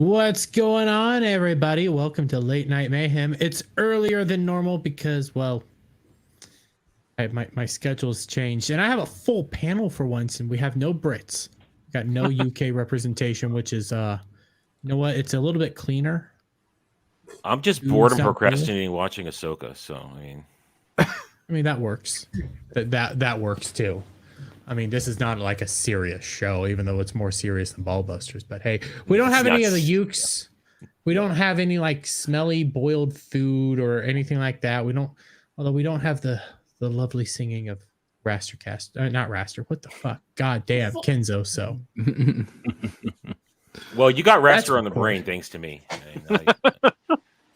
What's going on, everybody? Welcome to Late Night Mayhem. It's earlier than normal because, well, my schedule's changed, and I have a full panel for once, and we have no Brits. We got no UK representation, which is, you know what? It's a little bit cleaner. I'm just bored and procrastinating watching Ahsoka, so I mean that works. That works too. I mean, this is not like a serious show, even though it's more serious than Ballbusters. But hey, we don't have any of the ukes. We don't have any like smelly boiled food or anything like that. We don't, although we don't have the lovely singing of Rastercast. Not Raster. What the fuck? God damn, Kenzo. So. Well, you got Raster on the brain thanks to me.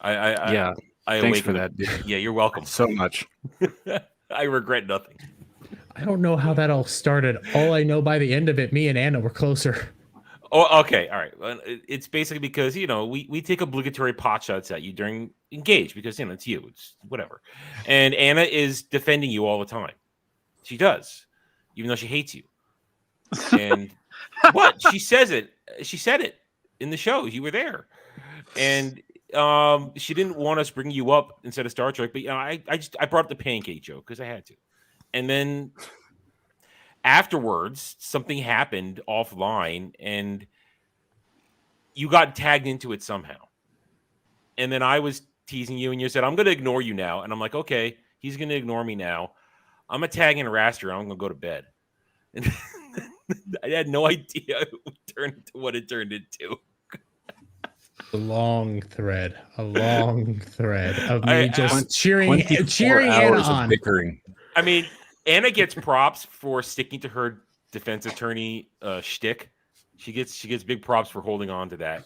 Yeah. Thanks for that, dude. Yeah, you're welcome. So much. I regret nothing. I don't know how that all started. All I know, by the end of it, me and Anna were closer. Oh, okay. All right. Well, it's basically because, we take obligatory pot shots at you during Engage because, it's you. It's whatever. And Anna is defending you all the time. She does, even though she hates you. And what? She says it. She said it in the show. You were there. And she didn't want us bringing you up instead of Star Trek. But, I brought up the pancake joke because I had to. And then afterwards, something happened offline, and you got tagged into it somehow. And then I was teasing you, and you said, I'm going to ignore you now. And I'm like, okay, he's going to ignore me now. I'm going to tag in a Raster, and I'm going to go to bed. And I had no idea it would turn into what it turned into. A long thread of me just cheering Anna on. Bickering. I mean, Anna gets props for sticking to her defense attorney shtick. She gets big props for holding on to that.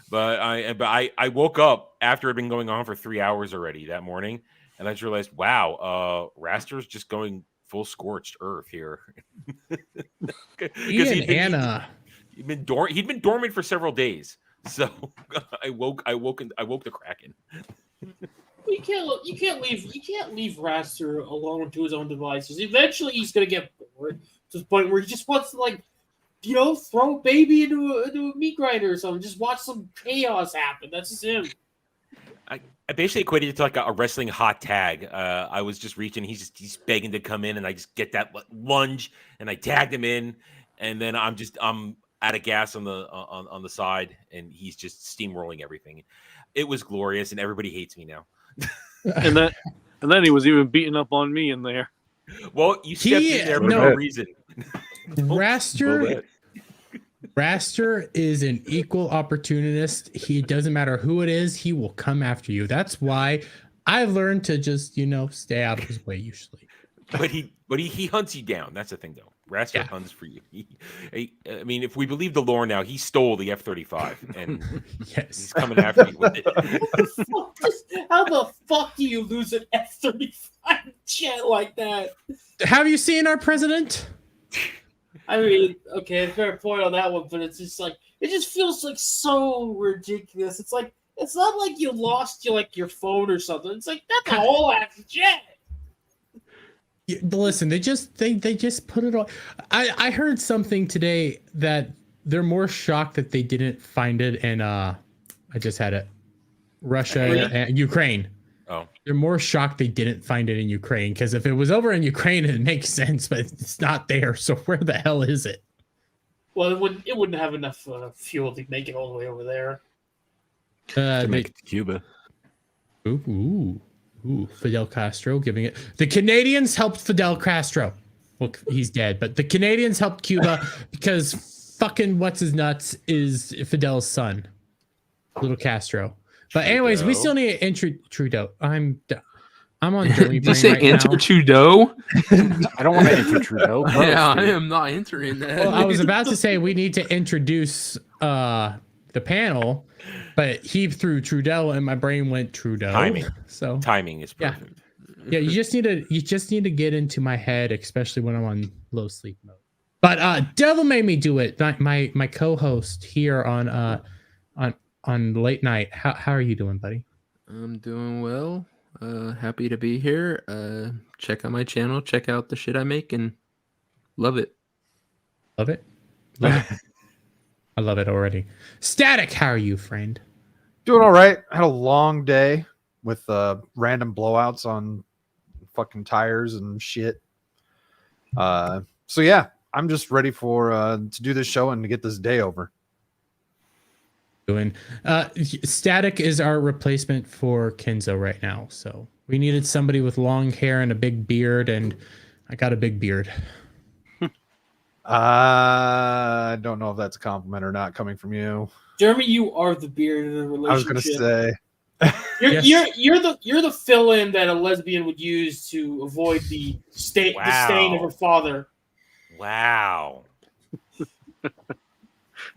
But I woke up after it had been going on for 3 hours already that morning, and I just realized, wow, Raster's just going full scorched earth here. Anna, he'd been dormant for several days. So I woke the Kraken. You can't leave Raster alone to his own devices. Eventually, he's gonna get bored to the point where he just wants to throw a baby into a meat grinder or something. Just watch some chaos happen. That's just him. I basically equated it to like a wrestling hot tag. I was just reaching. He's begging to come in, and I just get that lunge, and I tagged him in, and then I'm out of gas on the side, and he's just steamrolling everything. It was glorious, and everybody hates me now. and then he was even beating up on me in there. Well, you stepped in there for no reason. Raster is an equal opportunist. He doesn't matter who it is, he will come after you. That's why I've learned to just, stay out of his way usually. But he hunts you down. That's the thing, though. Raster hunts for you. I mean, if we believe the lore now, he stole the F-35, and he's coming after you with it. How the fuck do you lose an F-35 jet like that? Have you seen our president? I mean, okay, fair point on that one, but it's just like it just feels like so ridiculous. It's like it's not like you lost your phone or something. It's like that's a whole ass jet. Listen, they just put it on. I heard something today that they're more shocked that they didn't find it in I just had it. Russia and Ukraine. Oh. They're more shocked they didn't find it in Ukraine, because if it was over in Ukraine, it makes sense, but it's not there. So where the hell is it? Well, it wouldn't have enough fuel to make it all the way over there. To make it to Cuba. Ooh, Fidel Castro giving it. The Canadians helped Fidel Castro. Well, he's dead, but the Canadians helped Cuba because fucking what's his nuts is Fidel's son, little Castro. But anyways, we still need to enter Trudeau. I'm on Joey. Did you say enter Trudeau? I don't want to enter Trudeau. Yeah, I am not entering that. Well, I was about to say we need to introduce the panel, but he threw Trudeau, and my brain went Trudeau. Timing is perfect. Yeah, you just need to get into my head, especially when I'm on low sleep mode. But Devil made me do it. My co-host here on late night. How are you doing, buddy? I'm doing well. Happy to be here. Check out my channel. Check out the shit I make, and love it. Love it. I love it already. Static, how are you, friend? Doing all right. Had a long day with random blowouts on fucking tires and shit. So yeah, I'm just ready for to do this show and to get this day over. Doing Static is our replacement for Kenzo right now. So we needed somebody with long hair and a big beard, and I got a big beard. I don't know if that's a compliment or not coming from you. Jeremy, you are the beard in the relationship. I was gonna say. You're the fill-in that a lesbian would use to avoid the stain of her father. Wow.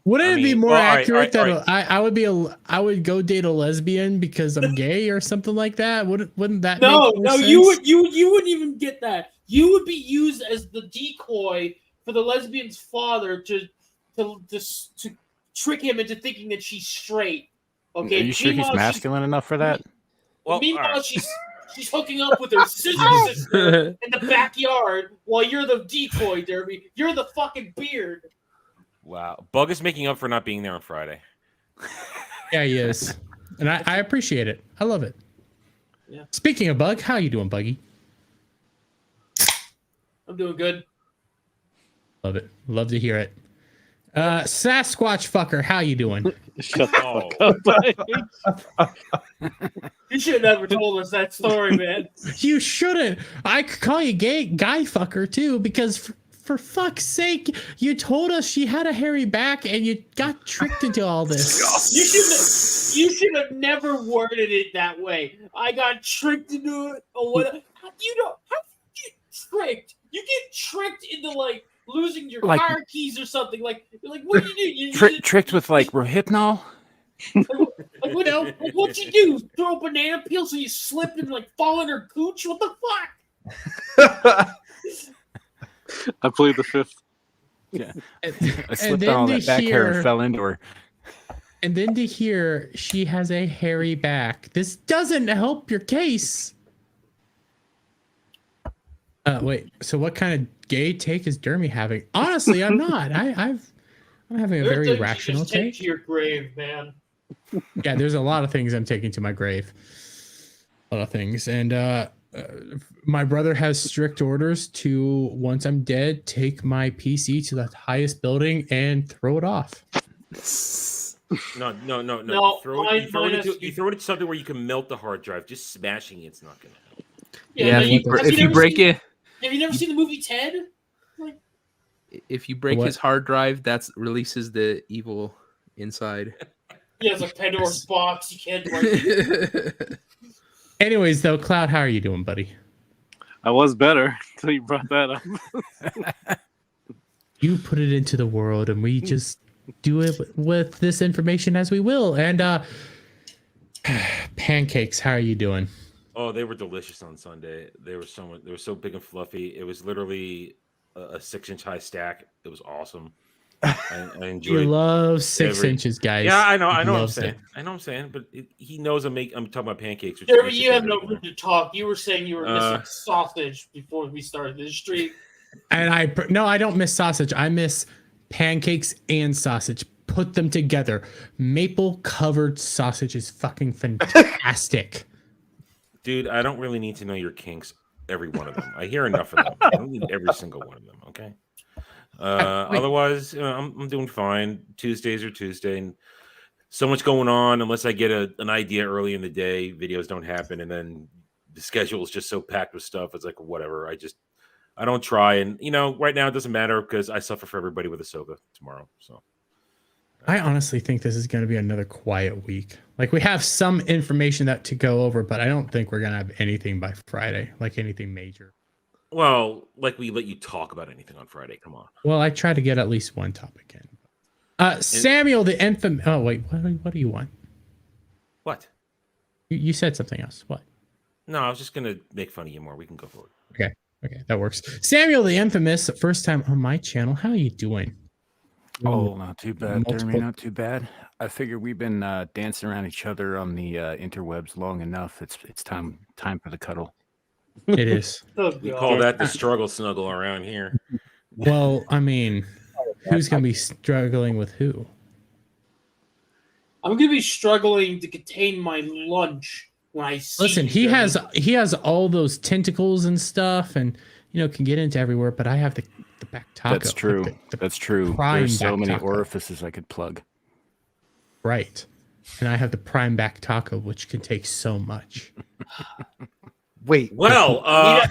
Wouldn't it be more accurate all right. that I would go date a lesbian because I'm gay or something like that? Wouldn't that No, make more sense? you wouldn't even get that. You would be used as the decoy for the lesbian's father to trick him into thinking that she's straight. Okay. Are you sure he's masculine enough for that? Well, meanwhile, she's hooking up with her sister in the backyard while you're the decoy, Derby. You're the fucking beard. Wow. Bug is making up for not being there on Friday. Yeah, he is. And I appreciate it. I love it. Yeah. Speaking of Bug, how you doing, Buggy? I'm doing good. Love it. Love to hear it. Sasquatch fucker, how you doing? Shut the fuck up. You should have never told us that story, man. You shouldn't. I could call you guy fucker too, because for fuck's sake, you told us she had a hairy back and you got tricked into all this. You should have never worded it that way. I got tricked into it or what? How do you get tricked? You get tricked into like losing your car keys or something. Like what do you do? Tricked with like Rohypnol? What'd you do? Throw a banana peel so you slipped and like fall in her cooch? What the fuck? I played the fifth. Yeah. I slipped on all that back hair and fell into her. And then to hear she has a hairy back. This doesn't help your case. Wait, so what kind of gay take is Dermy having? Honestly, I'm not. I'm having a very rational take. To your grave, man. Yeah, there's a lot of things I'm taking to my grave. A lot of things. And my brother has strict orders to, once I'm dead, take my PC to the highest building and throw it off. No. No, You throw it into something where you can melt the hard drive. Just smashing it's not going to help. Yeah, if you break it. Have you never seen the movie Ted? If you break his hard drive, that releases the evil inside. Yeah, it's like Pandora's box. You can't break it. Anyways, though, Cloud, how are you doing, buddy? I was better until you brought that up. You put it into the world, and we just do it with this information as we will. And pancakes, how are you doing? Oh, they were delicious on Sunday. They were so big and fluffy. It was literally a 6-inch high stack. It was awesome. I enjoyed. You love 6 inches, guys. Yeah, I know what I'm saying. I know what I'm saying, but he knows I'm talking about pancakes. Jeremy, you have no room to talk. You were saying you were missing sausage before we started this stream. And I don't miss sausage. I miss pancakes and sausage. Put them together. Maple covered sausage is fucking fantastic. Dude, I don't really need to know your kinks, every one of them. I hear enough of them. I don't need every single one of them, okay? Otherwise, I'm doing fine. Tuesdays are Tuesday, and so much going on. Unless I get an idea early in the day, videos don't happen, and then the schedule is just so packed with stuff. It's like, whatever. I don't try, and right now it doesn't matter because I suffer for everybody with Ahsoka tomorrow. So I honestly think this is going to be another quiet week. Like, we have some information to go over, but I don't think we're going to have anything by Friday, like anything major. Well, like we let you talk about anything on Friday. Come on. Well, I try to get at least one topic in. Samuel, the infamous. Oh wait, what do you want? What? You said something else. What? No, I was just gonna make fun of you more. We can go forward. Okay, that works. Samuel, the infamous, first time on my channel. How are you doing? Oh, not too bad, Jeremy. Not too bad. I figure we've been dancing around each other on the interwebs long enough. It's time for the cuddle. It is. We call that the struggle snuggle around here. Well, I mean, who's going to be struggling with who? I'm gonna be struggling to contain my lunch when I see. Listen, you, he has all those tentacles and stuff, and can get into everywhere. But I have the back taco. That's true. That's true. There's so many orifices I could plug. Right. And I have the prime back taco, which can take so much. Wait. Well, I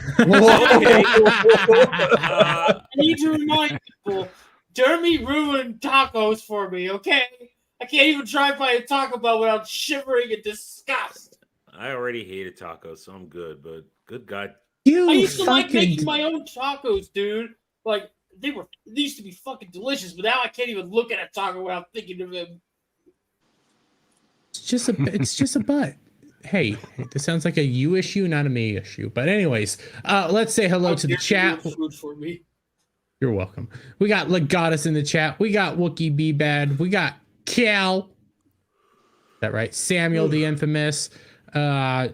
need to remind people, Jeremy ruined tacos for me, okay? I can't even drive by a Taco Bell without shivering in disgust. I already hated tacos, so I'm good. But good God, I used to like making my own tacos, dude. Like they used to be fucking delicious, but now I can't even look at a taco without thinking of them. It's just a butt. Hey, this sounds like a you issue, not a me issue. But anyways, let's say hello to the chat. Food for me. You're welcome. We got Legatus in the chat. We got Wookie B Bad. We got Cal. Is that right? Samuel the infamous. The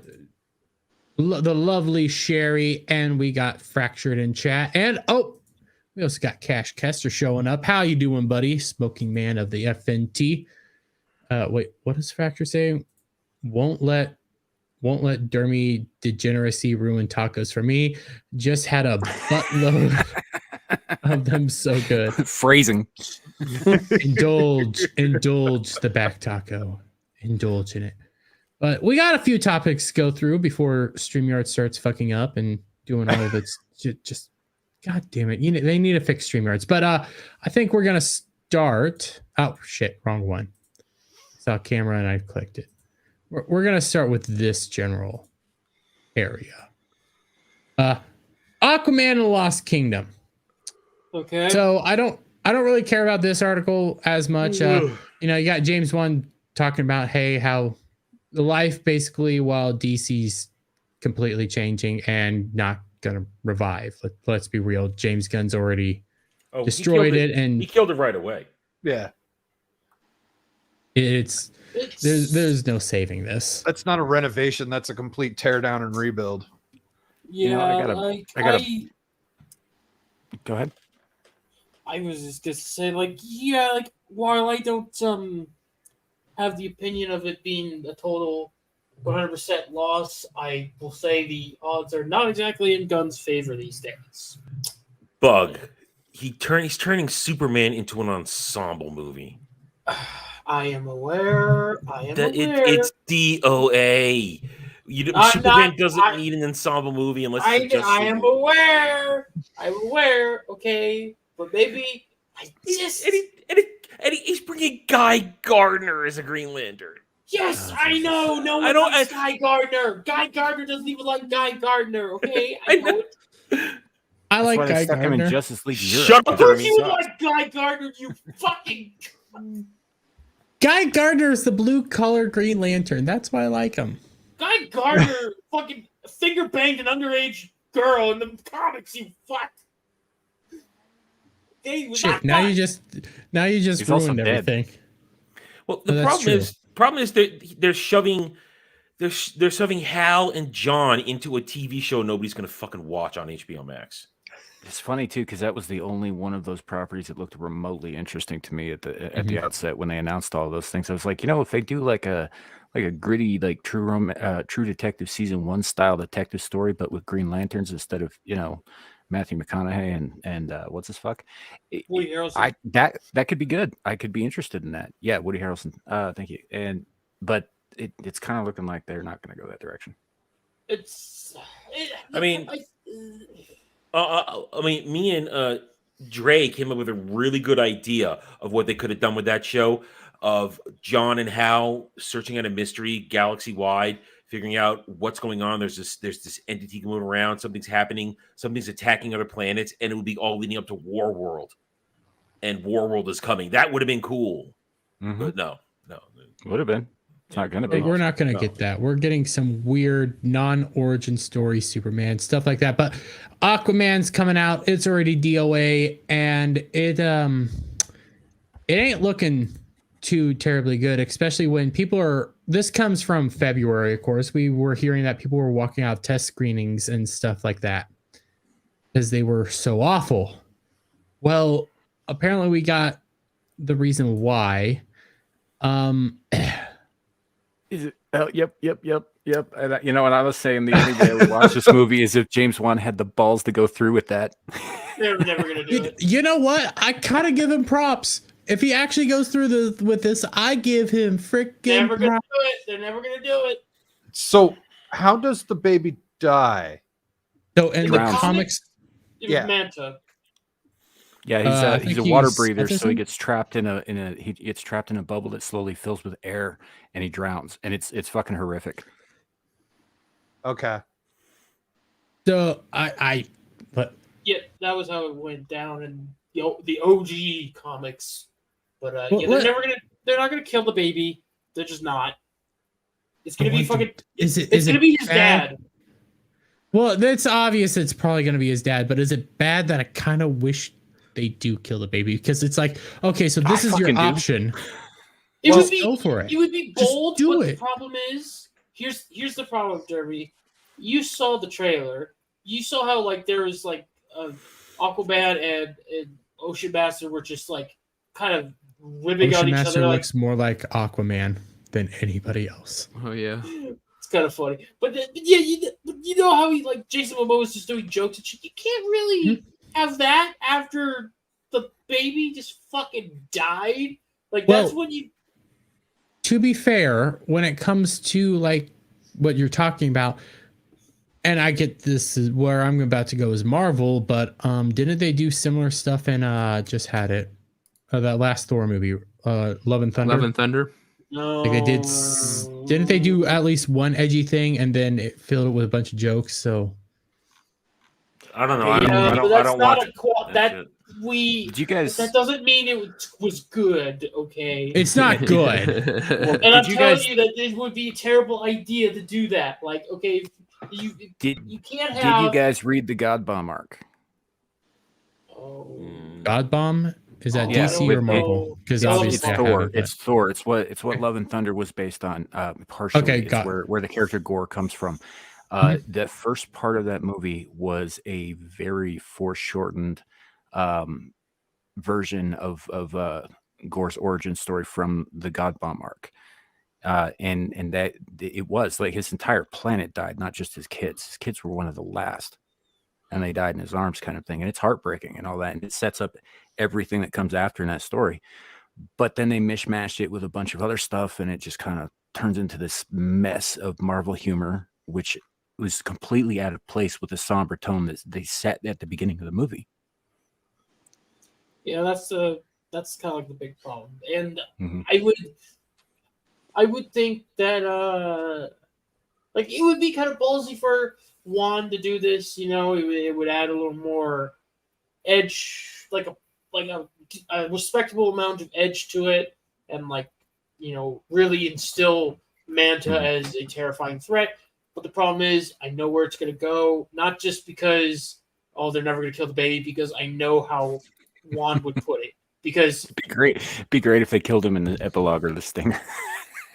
lovely Sherry, and we got Fractured in chat. And we also got Cash Kester showing up. How you doing, buddy? Smoking man of the FNT. Wait, what does Fracture say? Won't let Dermy degeneracy ruin tacos for me. Just had a buttload of them, so good. Phrasing. Indulge the back taco. Indulge in it. But we got a few topics to go through before StreamYard starts fucking up and doing all of its just God damn it. They need to fix StreamYards. But I think we're gonna start. Oh shit, wrong one. Saw a camera and I clicked it. We're gonna start with this general area. Aquaman and the Lost Kingdom. Okay. So I don't really care about this article as much. You got James Wan talking about how the life basically while DC's completely changing and not gonna revive. Let's be real. James Gunn's already destroyed it, and he killed it right away. Yeah. There's no saving this. That's not a renovation. That's a complete tear down and rebuild. Yeah, I gotta go ahead. I was just gonna say, while I don't have the opinion of it being a total 100% loss, I will say the odds are not exactly in Gunn's favor these days. Bug, he's turning Superman into an ensemble movie. I am aware. It's DOA. Superman doesn't need an ensemble movie unless it's just I am aware. I'm aware. Okay, but maybe he's bringing Guy Gardner as a Green Lantern. Yes, I know. No one likes Guy Gardner. Guy Gardner doesn't even like Guy Gardner. Okay, I know it. I like Guy Gardner. Him in Justice League Europe. Shut up. Of course you would like Guy Gardner. You fucking. Guy Gardner is the blue-collar Green Lantern. That's why I like him. Guy Gardner fucking finger banged an underage girl in the comics. You fuck. Shit, now you just ruined everything. Well, the problem is that they're shoving Hal and John into a TV show nobody's gonna fucking watch on HBO Max. It's funny too because that was the only one of those properties that looked remotely interesting to me at the outset when they announced all those things. I was like, if they do like a gritty True Detective season 1 style detective story, but with Green Lanterns instead of Matthew McConaughey and what's his fuck, Woody Harrelson. That could be good. I could be interested in that. Yeah, Woody Harrelson. Thank you. But it's kind of looking like they're not going to go that direction. Me and Dre came up with a really good idea of what they could have done with that show, of John and Hal searching out a mystery galaxy wide, figuring out what's going on. There's this entity going around, something's happening, something's attacking other planets, and it would be all leading up to War World. And War World is coming. That would have been cool. Mm-hmm. But no. Would have been. It's not going to be. We're not going to get that. We're getting some weird non-origin story Superman stuff like that. But Aquaman's coming out. It's already DOA, and it ain't looking too terribly good, especially when people are. This comes from February, of course. We were hearing that people were walking out of test screenings and stuff like that because they were so awful. Well, apparently we got the reason why. Is it? Oh, yep. And and I was saying the only way I would watch this movie is if James Wan had the balls to go through with that. They're never gonna do it. You know what? I kind of give him props. If he actually goes through with this, I give him freaking Never gonna props. do it. They're never gonna do it. So how does the baby die? So in the Drowns. comics, It was Yeah. Manta. Yeah, I he's think a water he's breather, so he autism? gets trapped he gets trapped in a bubble that slowly fills with air, and he drowns, and it's fucking horrific. Okay. so but Yeah, that was how it went down in the OG comics. But Well, yeah, what- they're not gonna kill the baby. They're just not. It's gonna be Wait, fucking. is It's gonna be his dad. Well, that's obvious. It's probably going to be his dad. But is it bad that I kind of wish they do kill the baby? Because it's like, okay, so this I is your fucking do. option. It Well, would be. go for it. It would be Just bold. do but it. the problem is, here's the problem, Derby. You saw the trailer. You saw how like there was like Aquaman and Ocean Master were just like kind of ribbing on Ocean each Master other. Like, looks more like Aquaman than anybody else. Oh yeah. it's kind of funny, but yeah, you know how he like Jason Momoa was just doing jokes and shit. You can't really have that after the baby just fucking died. Like that's Well, when you. To be fair, when it comes to like what you're talking about, and I get this is where I'm about to go is Marvel, but didn't they do similar stuff in just had it that last Thor movie, Love and Thunder? Love and Thunder. No. Like they did, didn't they do at least one edgy thing and then it filled it with a bunch of jokes? So I don't know. Yeah, I but don't that's not watch that shit. we. Did you guys? That doesn't mean it was good. Okay. it's not good. And I'm Did you telling guys- you that it would be a terrible idea to do that. Like, okay, you Did can't Did have. you guys read the God Bomb arc? Oh. God Bomb is that Yeah, DC with or Marvel? Because It's obviously I Thor. haven't, but- It's Thor. It's what Love and Thunder was based on. Partially, Okay, it's got where the character Gore comes from. The first part of that movie was a very foreshortened version of Gore's origin story from the God Bomb arc. And that it was like his entire planet died, not just his kids. His kids were one of the last, and they died in his arms, kind of thing. And it's heartbreaking and all that. And it sets up everything that comes after in that story. But then they mishmashed it with a bunch of other stuff, and it just kind of turns into this mess of Marvel humor, which was completely out of place with the somber tone that they set at the beginning of the movie. Yeah, that's kind of like the big problem. And Mhm. I would think that like it would be kind of ballsy for Juan to do this. You know, it would add a little more edge, like a respectable amount of edge to it, and like really instill Manta as a terrifying threat. But the problem is, I know where it's going to go. Not just because they're never going to kill the baby, because I know how Juan would put it. Because Be great if they killed him in the epilogue or the stinger.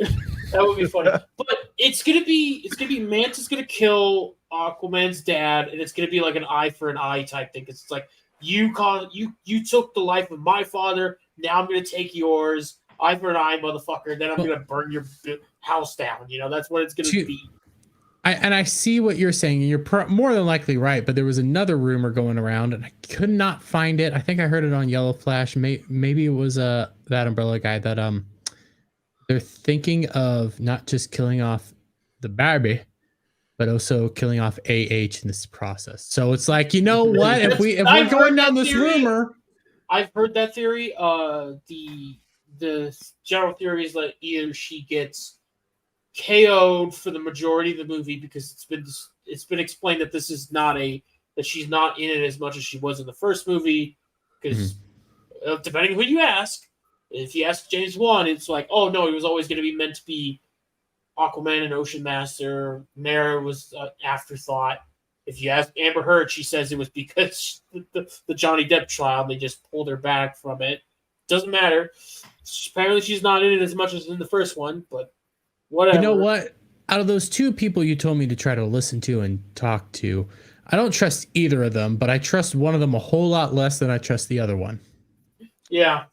that would be funny. But it's gonna be Manta's gonna kill Aquaman's dad, and it's gonna be like an eye for an eye type thing. Because it's like you took the life of my father, now I'm gonna take yours. Eye for an eye, motherfucker. Then I'm gonna burn your house down. That's what it's gonna be. I see what you're saying, and you're more than likely right. But there was another rumor going around, and I could not find it. I think I heard it on Yellow Flash. Maybe it was that Umbrella guy that they're thinking of not just killing off the baby, but also killing off AH in this process. So it's like, you know what? If we're going down this rumor, I've heard that theory. The general theory is that either she gets KO'd for the majority of the movie, because it's been explained that this is that she's not in it as much as she was in the first movie, because depending on who you ask, if you ask James Wan, it's like, oh no, he was always going to be meant to be Aquaman and Ocean Master. Mara was an afterthought. If you ask Amber Heard, she says it was because the Johnny Depp trial, they just pulled her back from it. Doesn't matter. Apparently she's not in it as much as in the first one, but whatever. you know what? Out of those two people you told me to try to listen to and talk to, I don't trust either of them, but I trust one of them a whole lot less than I trust the other one. Yeah.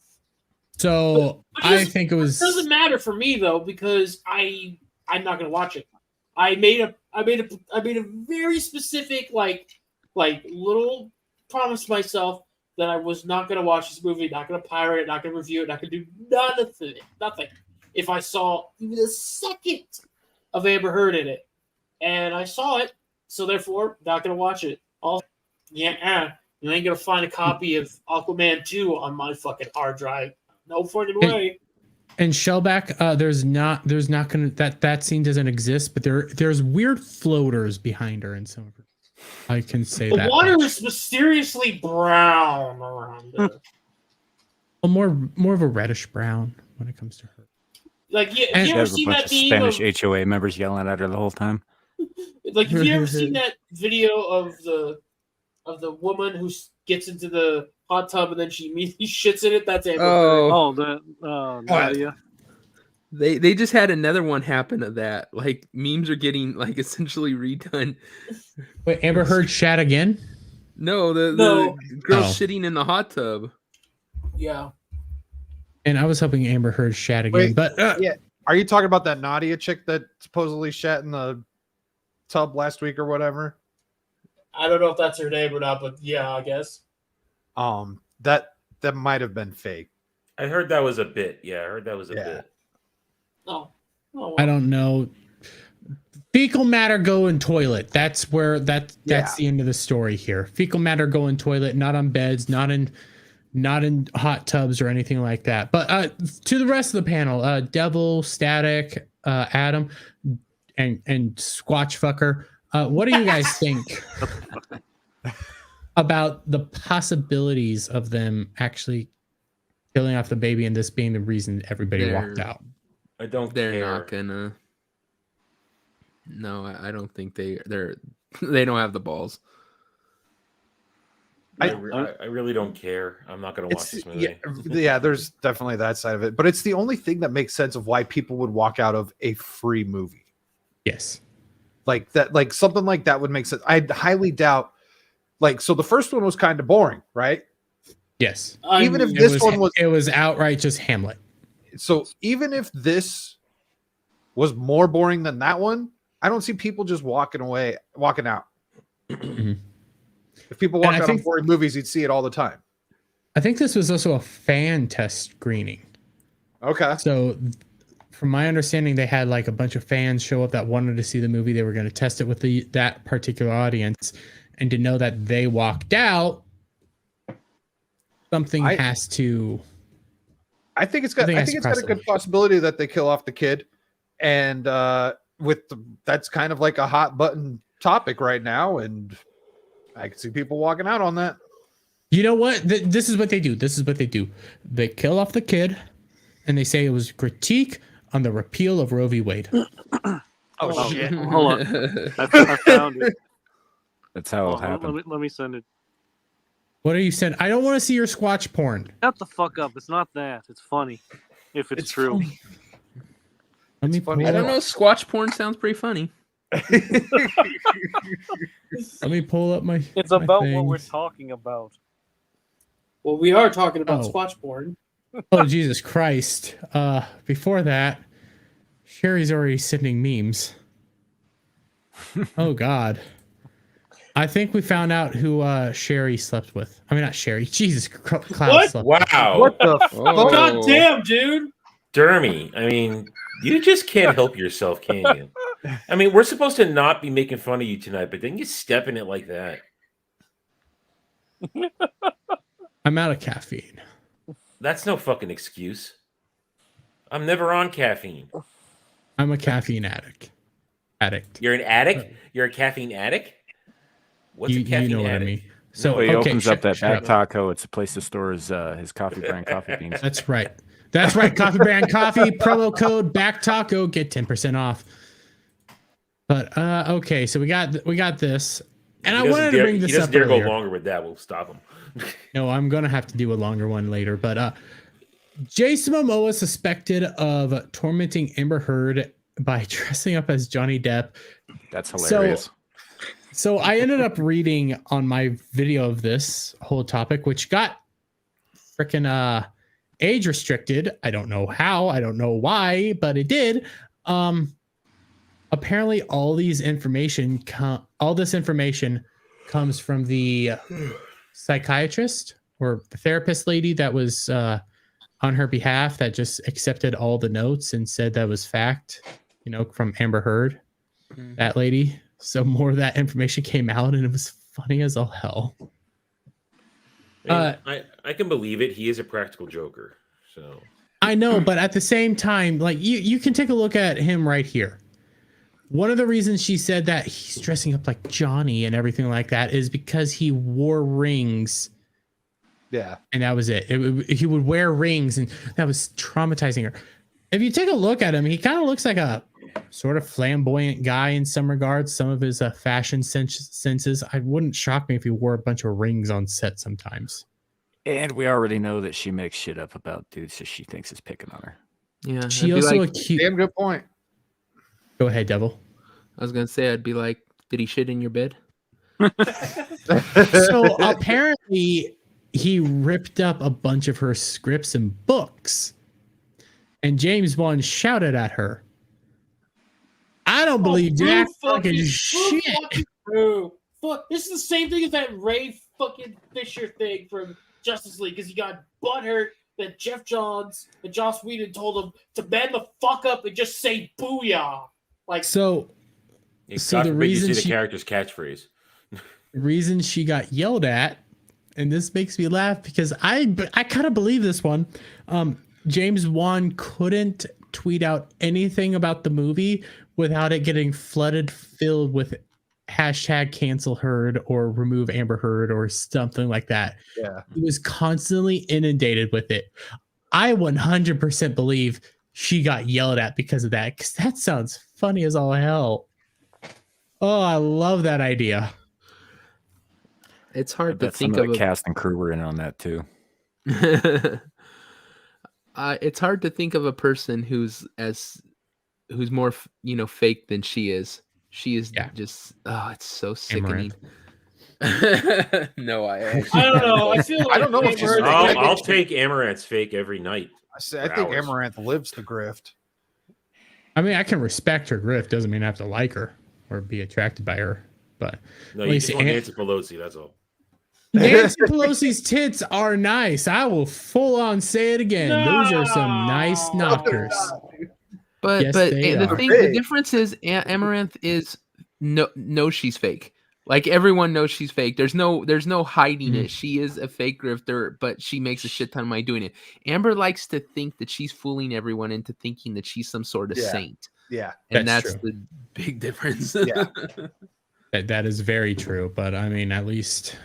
So But I think it was. It doesn't matter for me though, because I I'm not gonna watch it. I made a very specific like little promise to myself that I was not gonna watch this movie, not gonna pirate it, not gonna review it, not gonna do none of it, nothing. If I saw even a second of Amber Heard in it, and I saw it, so therefore not gonna watch it. Also, you ain't gonna find a copy of Aquaman 2 on my fucking hard drive. No fucking way. And Shellback, there's not gonna that scene doesn't exist, but there's weird floaters behind her in some of her. I can say The that water much. is mysteriously brown around her. Well, more of a reddish brown when it comes to her. Like, you And- ever There's a seen bunch that of meme Spanish HOA members yelling at her the whole time. Like, have you ever seen that video of the woman who gets into the hot tub and then she immediately shits in it? That's Amber Heard. Oh, the Nadia. They just had another one happen of that. Like memes are getting like essentially redone. Wait, Amber Heard shat again? No, the girl shitting in the hot tub. Yeah. And I was hoping Amber Heard shat again, Wait, but yeah. Are you talking about that Nadia chick that supposedly shat in the tub last week or whatever? I don't know if that's her name or not, but yeah, I guess. That might have been fake. I heard that was a bit. Yeah, I heard that was a bit. Oh, well. I don't know. Fecal matter go in toilet. That's where that's the end of the story here. Fecal matter go in toilet, not on beds, not in hot tubs or anything like that. But to the rest of the panel, Devil, Static, Adam, and Squatch Fucker, what do you guys think about the possibilities of them actually killing off the baby and this being the reason everybody walked out? I don't They're care. not gonna. No, I don't think they don't have the balls. I really don't care. I'm not going to watch this movie. Yeah, there's definitely that side of it. But it's the only thing that makes sense of why people would walk out of a free movie. Yes. Like that, like something like that would make sense. I highly doubt. Like, so the first one was kind of boring, right? Yes. Even if this one was, it was outright just Hamlet. so even if this was more boring than that one, I don't see people just walking out. Mhm. If people walk And I out on think- boring movies, you'd see it all the time. I think this was also a fan test screening. Okay. So, from my understanding, they had like a bunch of fans show up that wanted to see the movie. They were going to test it with that particular audience, and to know that they walked out, something has to. I think it's got a good possibility that they kill off the kid, and that's kind of like a hot button topic right now, and I can see people walking out on that. You know what? This is what they do. They kill off the kid, and they say it was critique on the repeal of Roe v. Wade. Oh shit! Hold on, I found it. That's how it happened. Let me send it. What are you saying? I don't want to see your Squatch porn. Shut the fuck up. It's not that. It's funny. If it's true. funny. Let me funny. pull I don't up- know. Squatch porn sounds pretty funny. Let me pull up my. It's my about what we're things. talking about. Well, we are talking about Oh. Squatch porn. Oh Jesus Christ! Before that, Sherry's already sending memes. Oh God! I think we found out who Sherry slept with. I mean, not Sherry. Jesus, Cloud What? slept. Wow. What the? Oh. God damn, dude! Dermy, I mean, you just can't help yourself, can you? I mean, we're supposed to not be making fun of you tonight, but then you step in it like that. I'm out of caffeine. That's no fucking excuse. I'm never on caffeine. I'm a caffeine addict. You're an addict? You're a caffeine addict? What's a You caffeine know what I addict? mean. So So he okay, opens up that shut back up. taco. It's a place to store his coffee brand coffee beans. That's right. That's right. Coffee brand coffee promo code back taco get 10% off. But okay, so we got this, and I wanted to bring this He up doesn't dare go earlier. longer with that. We'll stop him. No, I'm gonna have to do a longer one later. But Jason Momoa suspected of tormenting Amber Heard by dressing up as Johnny Depp. That's hilarious. So I ended up reading on my video of this whole topic, which got freaking age restricted. I don't know how, I don't know why, but it did. apparently all this information comes from the psychiatrist or the therapist lady that was on her behalf that just accepted all the notes and said that was fact, from Amber Heard, that lady. So more of that information came out and it was funny as all hell. I can believe it. He is a practical joker. So I know, but at the same time, like you can take a look at him right here. One of the reasons she said that he's dressing up like Johnny and everything like that is because he wore rings. Yeah. And that was it. He would wear rings and that was traumatizing her. If you take a look at him, he kind of looks like a sort of flamboyant guy in some regards. Some of his fashion senses. It wouldn't shock me if he wore a bunch of rings on set sometimes. And we already know that she makes shit up about dudes that she thinks is picking on her. Yeah. She also Damn good point. Go ahead, Devil. I was gonna say, I'd be like, did he shit in your bed? So apparently he ripped up a bunch of her scripts and books. And James Wan shouted at her. I don't believe Jack fucking shit. This is the same thing as that Ray fucking Fisher thing from Justice League, because he got butthurt that Jeff Johns and Joss Whedon told him to man the fuck up and just say booyah. Like, so the reason you see the character's catchphrase. The reason she got yelled at, and this makes me laugh because I kind of believe this one. James Wan couldn't tweet out anything about the movie without it getting filled with hashtag cancel Heard or remove Amber Heard or something like that. Yeah. He was constantly inundated with it. I 100% believe she got yelled at because of that, because that sounds funny as all hell. Oh, I love that idea. It's hard to Bet think some of the cast and crew were in on that too. It's hard to think of a person who's more fake than she is. She is just it's so sickening. No, I don't know. I feel like I don't know if she's fake. I'll take Amaranth's fake every night. I think Amaranth lives the grift. I mean, I can respect her grift. Doesn't mean I have to like her or be attracted by her. But no, you just want Nancy Pelosi. That's all. Nancy Pelosi's tits are nice. I will full on say it again. No! Those are some nice knockers. But Yes, but they and are. the difference is Amaranth is knows she's fake. Like everyone knows she's fake. There's no hiding it. She is a fake grifter, but she makes a shit ton of money doing it. Amber likes to think that she's fooling everyone into thinking that she's some sort of saint. Yeah. And That's that's the big difference. Yeah. That is very true. But I mean, at least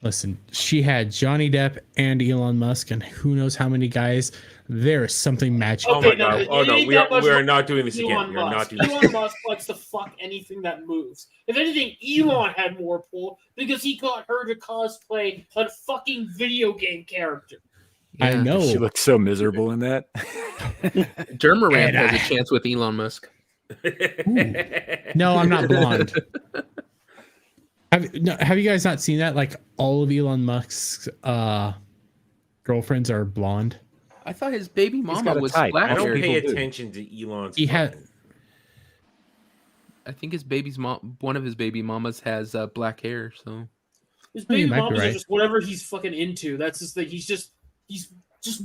listen, she had Johnny Depp and Elon Musk and who knows how many guys. There is something magical. Oh my god! Oh no, we are not doing this again. We are not doing this. Elon Musk likes to fuck anything that moves. If anything, Elon had more pull because he got her to cosplay a fucking video game character. I know. She looks so miserable in that. Dermarant has a chance with Elon Musk. No, I'm not blonde. Have you guys not seen that? Like all of Elon Musk's girlfriends are blonde. I thought his baby mama was type. black I don't hair. pay attention to Elon's. He had. I think his baby's mom, one of his baby mamas, has black hair. So His baby might be mamas right. are just whatever he's fucking into. That's his thing. He's just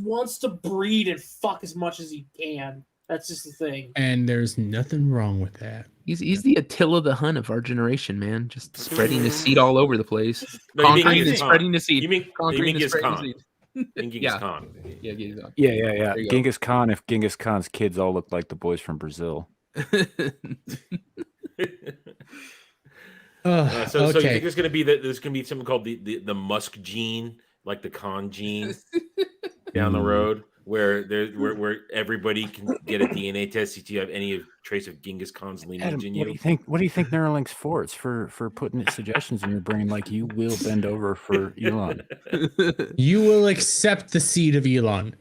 wants to breed and fuck as much as he can. That's just the thing. And there's nothing wrong with that. he's the Attila the Hun of our generation, man. Just spreading his seed all over the place. No, you mean Conquering Genghis and Khan. spreading the seed. You mean Conquering and Genghis spreading the Khan? seed. Genghis Khan. Yeah, Genghis Khan. Yeah. There you go. Genghis Khan. If Genghis Khan's kids all looked like the boys from Brazil. So you okay. think there's going to be something called the Musk gene, like the Khan gene, down the road, where everybody can get a DNA test if you have any trace of Genghis Khan's lineage Adam, in what do you. you think? What do you think Neuralink's for? It's for putting suggestions in your brain, like you will bend over for Elon. You will accept the seed of Elon.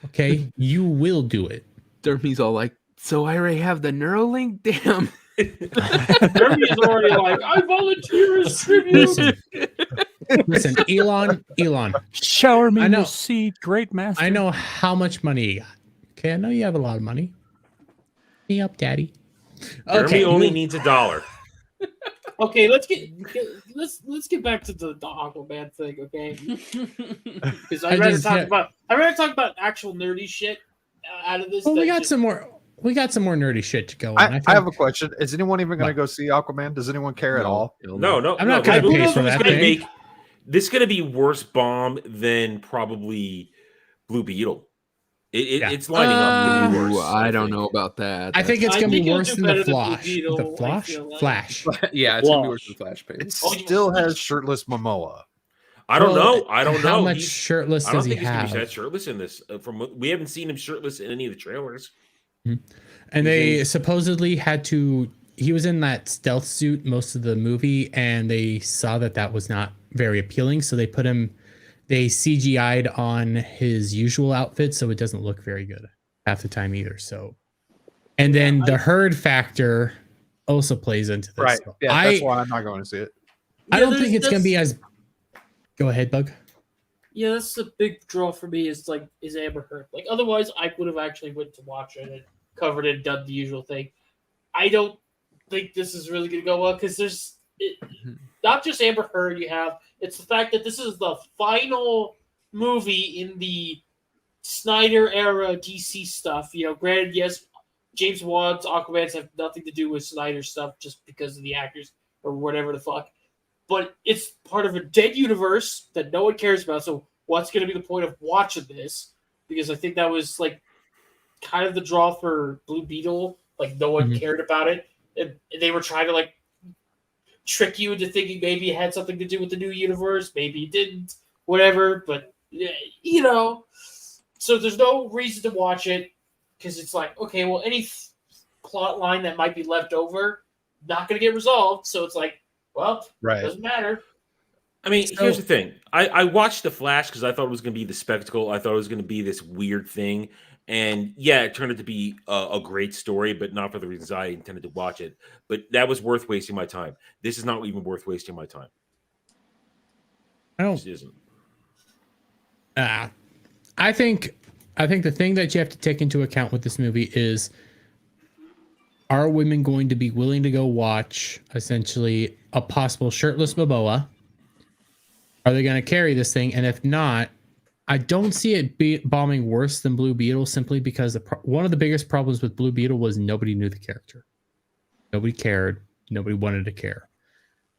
Okay? You will do it. Dermy's all like, so I already have the Neuralink? Damn. Jeremy's already like, I volunteer as tribute. Listen, Elon. Shower me I know. with seed, great master. I know how much money you got. Okay, I know you have a lot of money. Me up, daddy. Jeremy only needs $1. Okay, let's get back to the Aquaman thing, okay? Because I'd rather talk about actual nerdy shit out of this. Well, we than got just- some more. We got some more nerdy shit to go. I have a question. Is anyone even going to What? go see Aquaman? Does anyone care at all? No. I'm not gonna pay for that thing. This is gonna be worse bomb than probably Blue Beetle. It's lining up to be worse. I don't think. know about that. I think it's gonna be it'll worse do than better the than Blue Flash. Beetle, The I Flash. feel like. Flash. Yeah, it's gonna be worse than Flashpoint. It still has shirtless Momoa. I don't Well, know. I don't know. How much shirtless I don't does he think he's gonna have? be that shirtless in this. We haven't seen him shirtless in any of the trailers. And they supposedly had to. He was in that stealth suit most of the movie, and they saw that was not very appealing, so they put him. They CGI'd on his usual outfit, so it doesn't look very good half the time either. So, and then the herd factor also plays into this. Right. So Yeah, that's why I'm not going to see it. I Yeah, don't think it's gonna be that's- as. Go ahead, Bug. Yeah, that's the big draw for me. Is Amber Heard? Like, otherwise, I would have actually went to watch it and covered it, done the usual thing. I don't think this is really going to go well because there's not just Amber Heard. It's the fact that this is the final movie in the Snyder era DC stuff. Granted, yes, James Wan's Aquaman have nothing to do with Snyder stuff just because of the actors or whatever the fuck. But it's part of a dead universe that no one cares about. So what's going to be the point of watching this? Because I think that was like kind of the draw for Blue Beetle. Like no one cared about it, and they were trying to like trick you into thinking maybe it had something to do with the new universe. Maybe it didn't. Whatever. But so there's no reason to watch it because it's like, okay, well, any plot line that might be left over not going to get resolved. So it's like, well, Right. doesn't matter. I mean, here's the thing. I watched The Flash because I thought it was going to be the spectacle. I thought it was going to be this weird thing. And yeah, it turned out to be a great story, but not for the reasons I intended to watch it. But that was worth wasting my time. This is not even worth wasting my time. I don't. This isn't. I think the thing that you have to take into account with this movie is, are women going to be willing to go watch essentially a possible shirtless Momoa? Are they going to carry this thing? And if not, I don't see it bombing worse than Blue Beetle simply because one of the biggest problems with Blue Beetle was nobody knew the character. Nobody cared. Nobody wanted to care.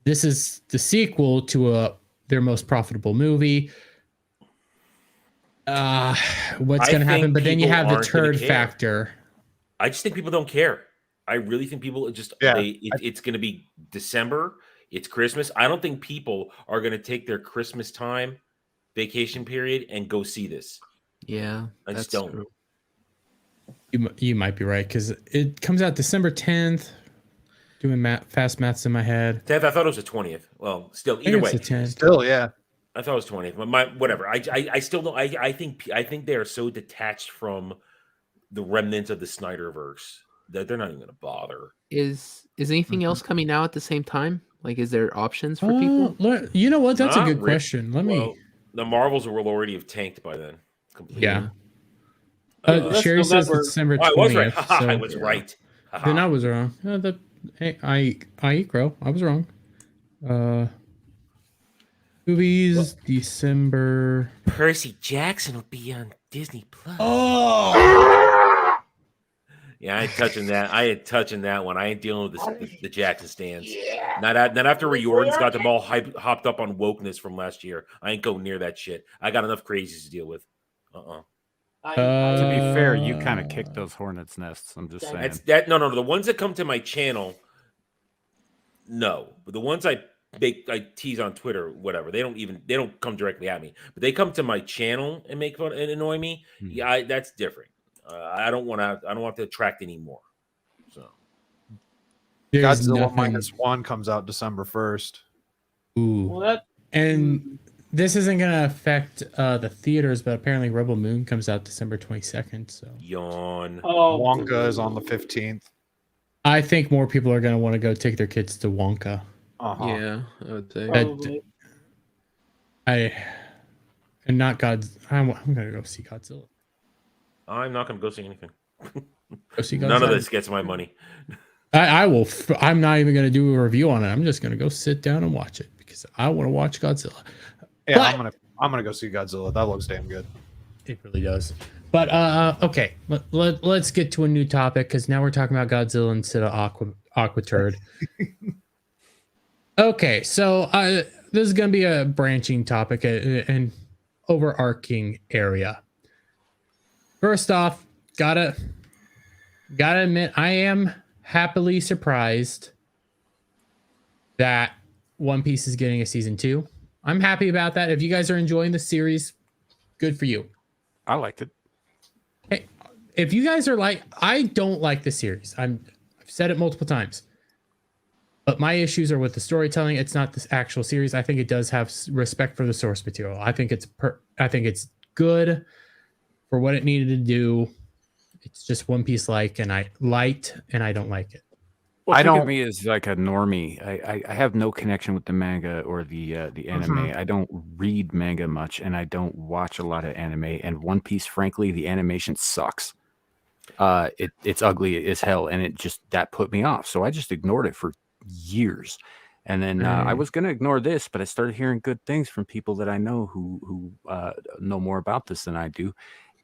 This is the sequel to their most profitable movie. What's going to happen? But then you have the turd factor. I just think people don't care. I really think people just it's going to be December. It's Christmas. I don't think people are going to take their Christmas time vacation period and go see this. Yeah, I just don't. True. You might be right because it comes out December 10th. Doing fast maths in my head. 10th. I thought it was the 20th. Well, still, either way, still, yeah. I thought it was 20th. Whatever. I still don't. I think they are so detached from the remnants of the Snyderverse that they're not even going to bother. Is anything else coming out at the same time? Like, is there options for people? You know what? That's Not a good really. question. The Marvels will already have tanked by then. Completely. Yeah. That's Sherry says November. December 20th. I was right. So I was right. then I was wrong. Hey, I eat crow. I was wrong. Movies December. Percy Jackson will be on Disney Plus. Oh. Yeah, I ain't touching that. I ain't touching that one. I ain't dealing with the Jackson stands. Not after Riordan's got them all hopped up on wokeness from last year. I ain't going near that shit. I got enough crazies to deal with. To be fair, you kind of kicked those hornets' nests. I'm just saying. No. The ones that come to my channel, no. But the ones I tease on Twitter, whatever. They don't come directly at me, but they come to my channel and make fun and annoy me. Yeah, that's different. I don't want to attract any more. So, Godzilla -1 comes out December 1st. Ooh. And this isn't going to affect the theaters, but apparently Rebel Moon comes out December 22nd. So yawn. Wonka is on the 15th. I think more people are going to want to go take their kids to Wonka. Yeah, I would say. I'm going to go see Godzilla. I'm not going to go see anything. Go see Godzilla. None of this gets my money. I will. I'm not even going to do a review on it. I'm just going to go sit down and watch it because I want to watch Godzilla. Yeah, But- I'm gonna go see Godzilla. That looks damn good. It really does. But okay, let's get to a new topic because now we're talking about Godzilla instead of Aquaturd. Okay, so this is going to be a branching topic, an overarching area. First off, gotta admit, I am happily surprised that One Piece is getting a season 2. I'm happy about that. If you guys are enjoying the series, good for you. I liked it. Hey, if you guys are like, I don't like the series. I've said it multiple times. But my issues are with the storytelling. It's not this actual series. I think it does have respect for the source material. I think it's good for what it needed to do. It's just One Piece like, and I don't like it. Well, I think of don't- me as like a normie. I have no connection with the manga or the anime. I don't read manga much, and I don't watch a lot of anime. And One Piece, frankly, the animation sucks. It's ugly as hell, and that put me off. So I just ignored it for years. And then I was gonna ignore this, but I started hearing good things from people that I know who know more about this than I do.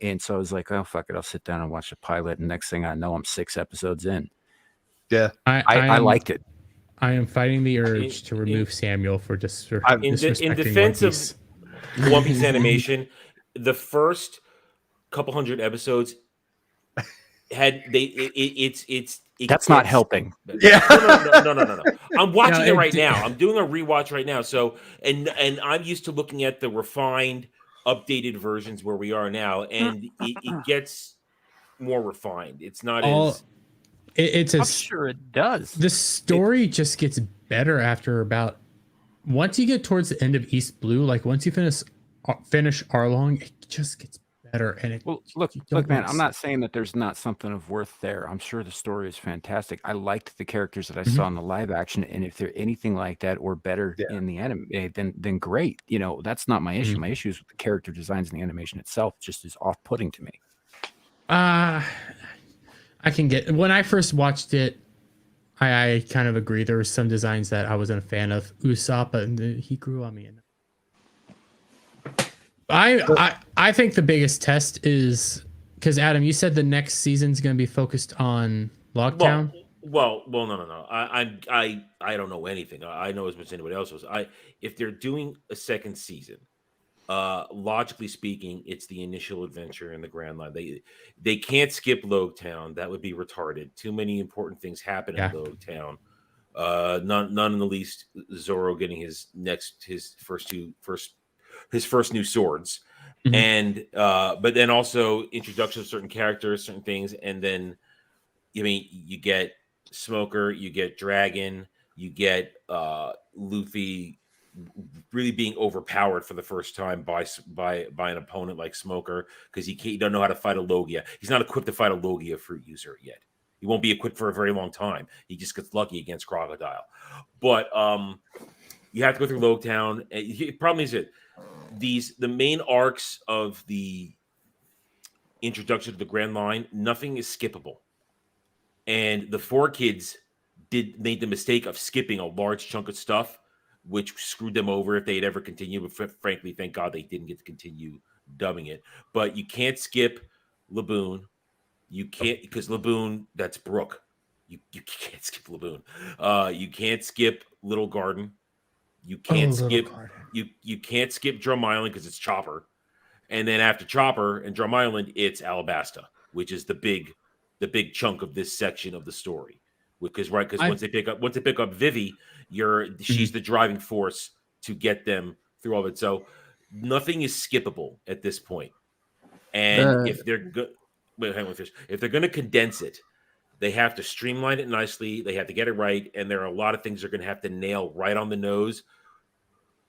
And so I was like, oh fuck it, I'll sit down and watch the pilot. And next thing I know, I'm 6 episodes in. Yeah, I liked it. I am fighting the urge to remove Samuel for in disrespecting defense One of Piece. One Piece animation, the first couple hundred episodes That's not helping. Yeah. No. I'm watching No, it right now. I'm doing a rewatch right now. So and I'm used to looking at the refined, updated versions where we are now, and it gets more refined. It's not as It's I'm a sure it does. the story just gets better after about once you get towards the end of East Blue, like once you finish Arlong, it just gets better. And Well, you don't look, man. wanna I'm not saying that there's not something of worth there. I'm sure the story is fantastic. I liked the characters that I saw in the live action, and if they're anything like that or better in the anime, then great. You know, that's not my issue. My issue is with the character designs and the animation itself. Just is off-putting to me. I can get when I first watched it, I kind of agree. There were some designs that I wasn't a fan of. Usopp, and he grew on me. I think the biggest test is because Adam, you said the next season's going to be focused on Lockdown. Well, no. I don't know anything. I know as much as anybody else knows. If they're doing a second season, logically speaking, it's the initial adventure in the Grand Line. They can't skip Logtown. That would be retarded. Too many important things happen in Logtown. None in the least Zoro getting his first new swords. And but then also introduction of certain characters, certain things, and then you get Smoker, you get Dragon, you get Luffy really being overpowered for the first time by an opponent like Smoker because he don't know how to fight a Logia. He's not equipped to fight a Logia fruit user yet. He won't be equipped for a very long time. He just gets lucky against Crocodile. But you have to go through Logtown. The problem is the main arcs of the introduction to the Grand Line, nothing is skippable. And the 4 kids made the mistake of skipping a large chunk of stuff, which screwed them over if they had ever continued. But frankly, thank God they didn't get to continue dubbing it. But you can't skip Laboon. You can't, because Laboon, that's Brook. You can't skip Laboon. You can't skip Little Garden. You can't skip you can't skip Drum Island because it's Chopper. And then after Chopper and Drum Island, it's Alabasta, which is the big chunk of this section of the story. Because once they pick up Vivi, she's the driving force to get them through all of it. So nothing is skippable at this point. And if they're going to condense it, they have to streamline it nicely. They have to get it right, and there are a lot of things they're going to have to nail right on the nose.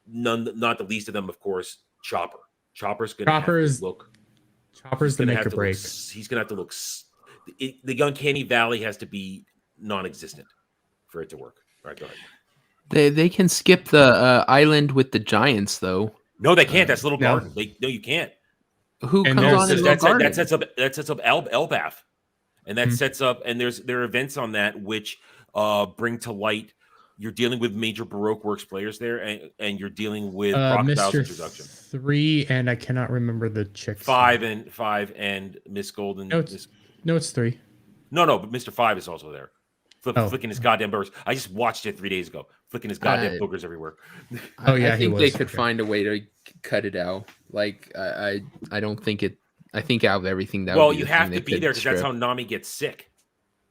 Not the least of them, of course, Chopper. Chopper's going to have to look. Chopper's the make or break. He's going to have to look. The Uncanny Valley has to be non-existent for it to work. All right, go ahead. They can skip the island with the giants, though. No, they can't. That's Little Garden. No, you can't. Who And comes on in Little Garden? That sets up Elbath. and that sets up. And there are events on that which bring to light. You're dealing with major Baroque Works players there, and you're dealing with Crocodile's Mr. introduction. 3, and I cannot remember the chick. 5 and Miss Golden. No, it's 3. No, but Mr. 5 is also there. Flicking his goddamn burgers. I just watched it 3 days ago. Flicking his goddamn boogers everywhere. I think they could find a way to cut it out. Like I don't think it. I think out of everything that. Well, you have to be there because that's how Nami gets sick.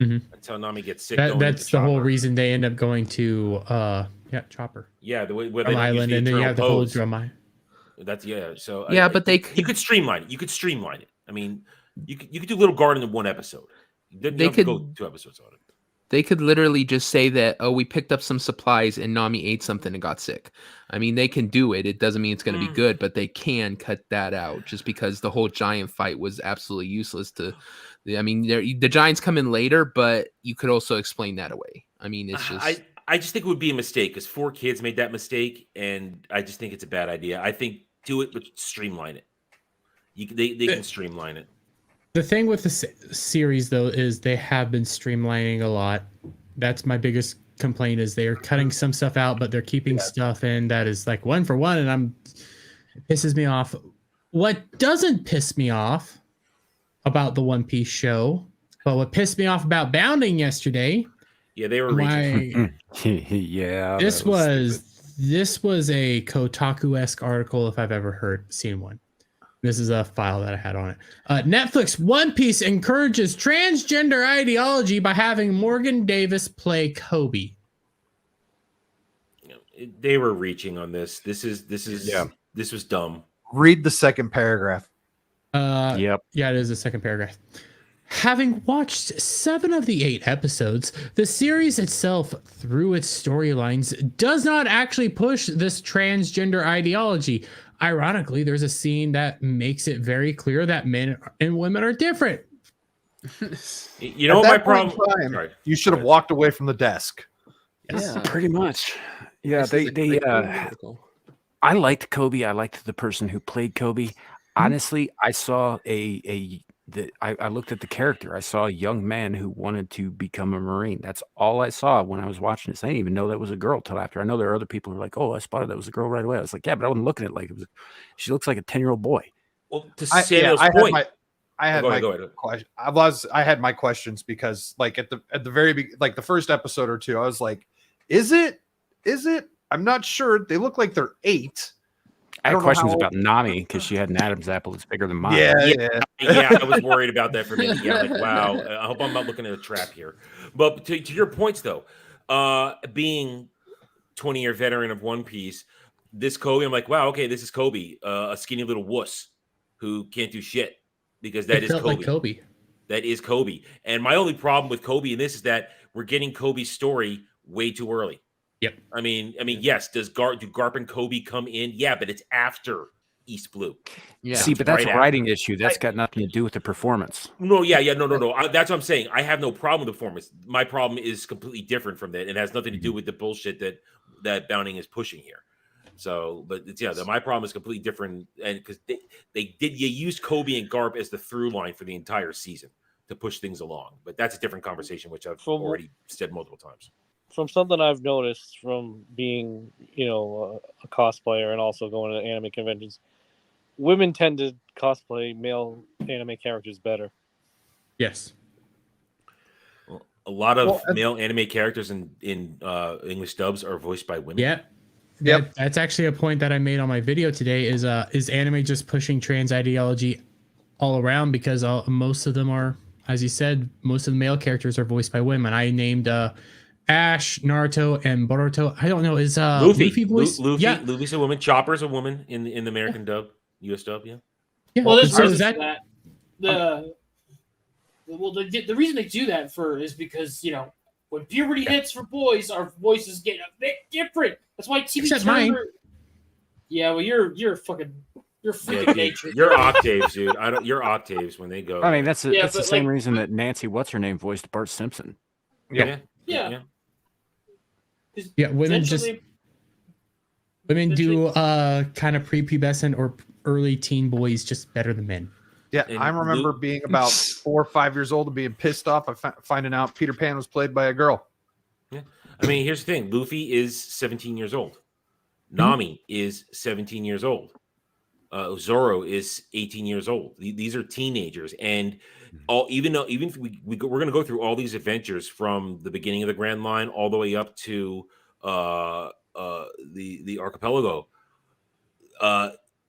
Mm-hmm. That's how Nami gets sick. That's the whole reason they end up going to Chopper. Yeah, the way where Drum Island, and then you have the whole Drum Island. That's So but you could streamline it. You could streamline it. I mean, you could do Little Garden in one episode. They could go 2 episodes on it. They could literally just say that, oh, we picked up some supplies and Nami ate something and got sick. I mean, they can do it. It doesn't mean it's going to be good, but they can cut that out just because the whole giant fight was absolutely useless to. I mean, the giants come in later, but you could also explain that away. I mean, it's just. I just think it would be a mistake because 4 kids made that mistake, and I just think it's a bad idea. I think do it, but streamline it. They can streamline it. The thing with the series, though, is they have been streamlining a lot. That's my biggest complaint is they're cutting some stuff out, but they're keeping stuff in that is like 1 for 1, and it pisses me off. What doesn't piss me off about the One Piece show, but what pissed me off about Bounding yesterday. Yeah, they were reaching. Yeah. This was a Kotaku-esque article if I've seen one. This is a file that I had on it. Netflix One Piece encourages transgender ideology by having Morgan Davis play Kobe. They were reaching on this. This was dumb. Read the second paragraph. Yeah, it is the second paragraph. Having watched 7 of the 8 episodes, the series itself, through its storylines, does not actually push this transgender ideology. Ironically, there's a scene that makes it very clear that men and women are different. You know what my problem? You should have walked away from the desk. Yes, pretty much. Yeah, they I liked Kobe. I liked the person who played Kobe. Honestly, I saw I looked at the character. I saw a young man who wanted to become a Marine. That's all I saw when I was watching this. I didn't even know that was a girl till after. I know there are other people who are like, "Oh, I spotted that was a girl right away." I was like, "Yeah," but I wasn't looking at it like it was. She looks like a 10-year-old boy. Well, to Samuel's point, I had my questions because, like at the very like the first episode or two, I was like, "Is it? I'm not sure." They look like they're 8. I had questions about Nami because she had an Adam's apple that's bigger than mine. Yeah, I was worried about that for a minute. Yeah, like wow, I hope I'm not looking at a trap here. But to your points though, being 20-year veteran of One Piece, this Kobe, I'm like, wow, okay, this is Kobe, a skinny little wuss who can't do shit because that is Kobe. Like Kobe. That is Kobe. And my only problem with Kobe in this is that we're getting Kobe's story way too early. Yep. I mean, yes. Do Garp and Kobe come in? Yeah, but it's after East Blue. Yeah. See, but that's a writing issue. That's got nothing to do with the performance. No. That's what I'm saying. I have no problem with the performance. My problem is completely different from that. It has nothing to do with the bullshit that Bounding is pushing here. So, but it's my problem is completely different, and because you used Kobe and Garp as the through line for the entire season to push things along. But that's a different conversation, which I've already said multiple times. From something I've noticed from being, a cosplayer and also going to anime conventions, women tend to cosplay male anime characters better. Yes. Well, a lot of male anime characters in English dubs are voiced by women. Yeah. Yep. That's actually a point that I made on my video today is anime just pushing trans ideology all around because most of them are, as you said, most of the male characters are voiced by women. I named Ash, Naruto, and Boruto. I don't know. Is Luffy voice? Yeah. Luffy's a woman. Chopper's a woman in the American dub, US dub. Yeah. Well, there's reasons for that. The reason they do that is because when puberty hits for boys, our voices get a bit different. That's why TV Except Turner. mine. Yeah, well, you're freaking nature. You're octaves, dude. You're octaves when they go. I mean, that's the same reason that Nancy, what's her name, voiced Bart Simpson. Yeah. Women do kind of prepubescent or early teen boys just better than men. Yeah, And I remember Luke- being about 4 or 5 years old and being pissed off of finding out Peter Pan was played by a girl. I mean, here's the thing: Luffy is 17 years old. Mm-hmm. Nami is 17 years old. Zoro is 18 years old. These are teenagers, and even if we're going to go through all these adventures from the beginning of the Grand Line all the way up to the archipelago,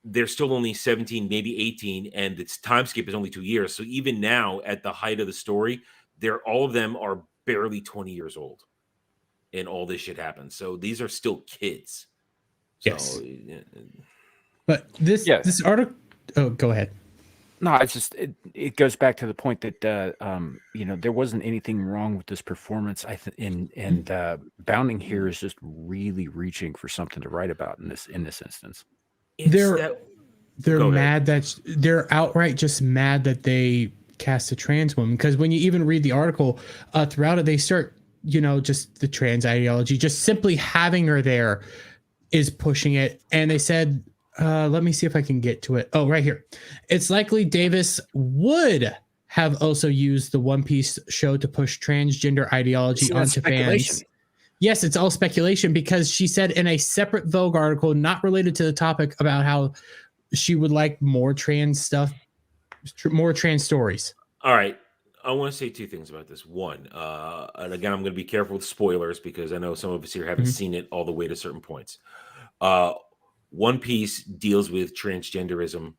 they're still only 17, maybe 18, and its time skip is only 2 years. So even now, at the height of the story, all of them are barely 20 years old, and all this shit happens. So these are still kids. So, Yes. But this article. Oh, go ahead. No, it's just it goes back to the point that there wasn't anything wrong with this performance. And Bounding here is just really reaching for something to write about in this instance. They're mad that they're outright just mad that they cast a trans woman, because when you even read the article throughout it, they start just the trans ideology, just simply having her there is pushing it. And they said, let me see if I can get to it. Oh, right here. It's likely Davis would have also used the One Piece show to push transgender ideology onto fans. Yes, it's all speculation, because she said in a separate Vogue article, not related to the topic, about how she would like more trans stuff, more trans stories. All right. I want to say two things about this. One, and again, I'm going to be careful with spoilers because I know some of us here haven't seen it all the way to certain points. One Piece deals with transgenderism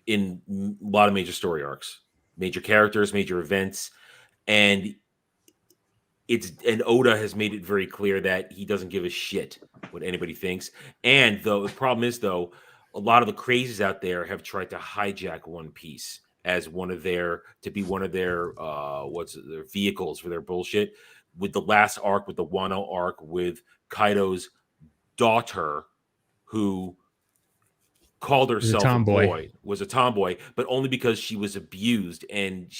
in a lot of major story arcs, major characters, major events, and Oda has made it very clear that he doesn't give a shit what anybody thinks. And the problem is, though, a lot of the crazies out there have tried to hijack One Piece as their vehicles for their bullshit. With the last arc, with the Wano arc, with Kaido's daughter, who called herself a boy, was a tomboy, but only because she was abused, and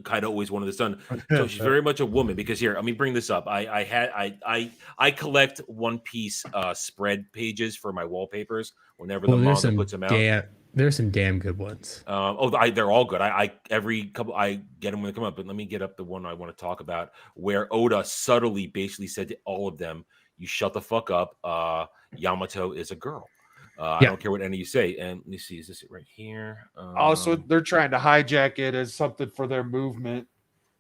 Kaido always wanted the son. So she's very much a woman. Because here, let me bring this up. I collect One Piece spread pages for my wallpapers whenever the manga puts them out. There's some damn good ones. They're all good. Every couple I get them when they come up, but let me get up the one I want to talk about, where Oda subtly basically said to all of them, "You shut the fuck up. Yamato is a girl." I don't care what any of you say. And let me see, is this it right here? So they're trying to hijack it as something for their movement.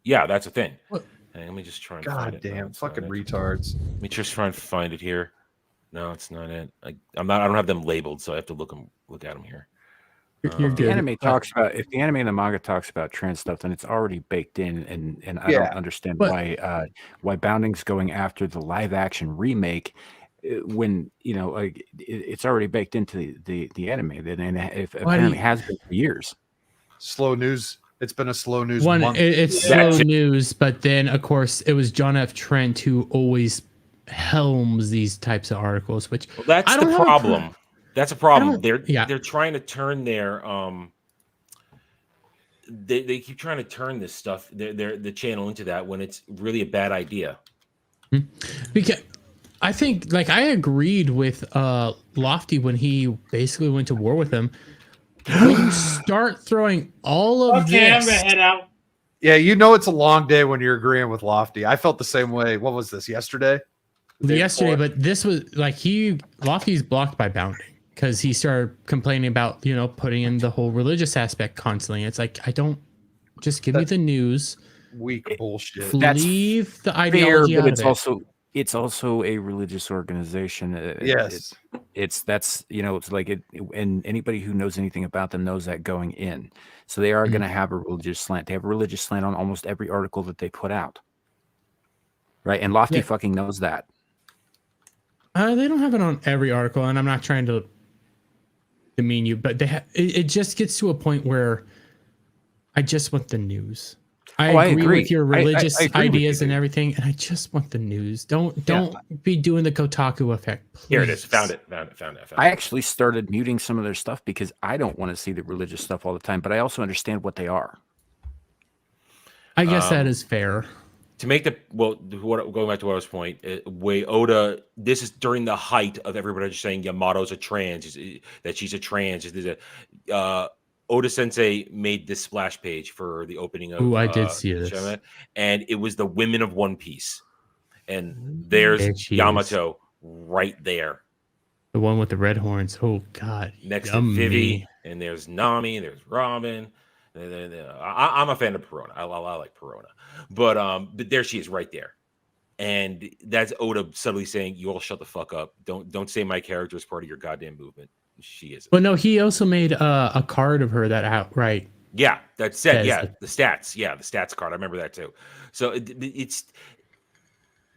Yeah, that's a thing. Hey, let me just try and find it. Goddamn fucking retards. Let me just try and find it here. No, it's not it. I don't have them labeled, so I have to look at them here. You're good. The anime talks about, if the anime and the manga talks about trans stuff, then it's already baked in, and I don't understand why Bounding's going after the live action remake when it's already baked into the anime, and it apparently has been for years. Slow news. It's been a slow news month. It's slow news, but then of course it was John F. Trent who always helms these types of articles, which that's the problem. That's a problem. They're trying to turn their they keep trying to turn this stuff, the channel, into that, when it's really a bad idea. Because I think, I agreed with Lofty when he basically went to war with him. When you start throwing all of this, I'm gonna head out. Yeah, it's a long day when you're agreeing with Lofty. I felt the same way. What was this, yesterday? But this was Lofty's blocked by Bounding because he started complaining about putting in the whole religious aspect constantly. It's like, I don't, just give me the news. Weak bullshit. Leave the ideology out of it. It's also a religious organization. Yes, it's like it, and anybody who knows anything about them knows that going in. So they are going to have a religious slant. They have a religious slant on almost every article that they put out, right? And Lofty fucking knows that. They don't have it on every article, and I'm not trying to demean you, but it just gets to a point where I just want the news. I agree with your religious ideas and everything, and I just want the news. Don't be doing the Kotaku effect, please. Here it is. Found it. I actually started muting some of their stuff because I don't want to see the religious stuff all the time, but I also understand what they are. I guess that is fair. To make going back to Oda's point, way Oda, this is during the height of everybody just saying Yamato's a trans, that she's a trans. Oda Sensei made this splash page for the opening of. Ooh, I did see this. Shima, and it was the women of One Piece, and there's There she Yamato right there The one with the red horns. Oh God. next Yummy. to Vivi, and there's Nami, there's Robin. I'm a fan of Perona. I like Perona, but there she is right there. And that's Oda subtly saying, "You all shut the fuck up. Don't say my character is part of your goddamn movement." She isn't. Well, no, he also made a card of her that outright. Yeah, that said, Says yeah, that- the stats. Yeah, the stats card. I remember that too. So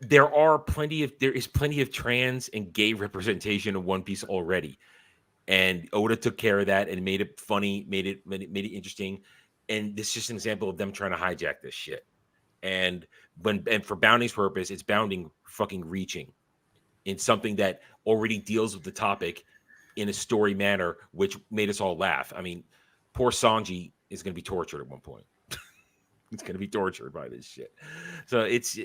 there is plenty of trans and gay representation in One Piece already, and Oda took care of that and made it funny, made it interesting, and this is just an example of them trying to hijack this shit. And for Bounding's purpose, it's Bounding fucking reaching in something that already deals with the topic in a story manner, which made us all laugh. I mean, poor Sanji is going to be tortured at one point. It's going to be tortured by this shit. So it's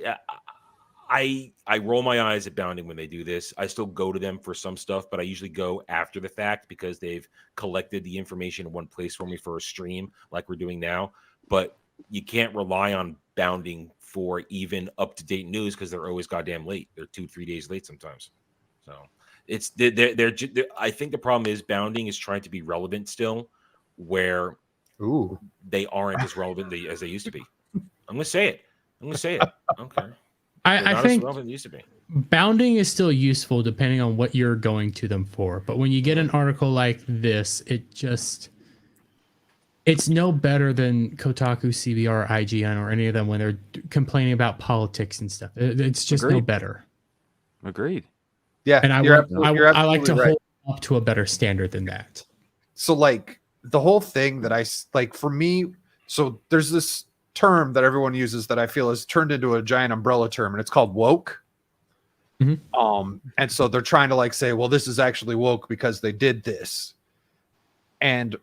I roll my eyes at Bounding when they do this. I still go to them for some stuff, but I usually go after the fact because they've collected the information in one place for me for a stream like we're doing now. But you can't rely on Bounding for even up-to-date news because they're always goddamn late. They're 2-3 days late sometimes. So it's they're I think the problem is Bounding is trying to be relevant still, where they aren't as relevant as they used to be. I'm gonna say it. Okay. I think as relevant as they used to be. Bounding is still useful depending on what you're going to them for. But when you get an article like this, it's no better than Kotaku, CBR, IGN, or any of them when they're complaining about politics and stuff. It's just no better. Agreed. Yeah, And I like to hold up to a better standard than that. So like the whole thing that I like for me, so there's this term that everyone uses that I feel has turned into a giant umbrella term, and it's called woke. Mm-hmm. And so they're trying to like say, well, this is actually woke because they did this. And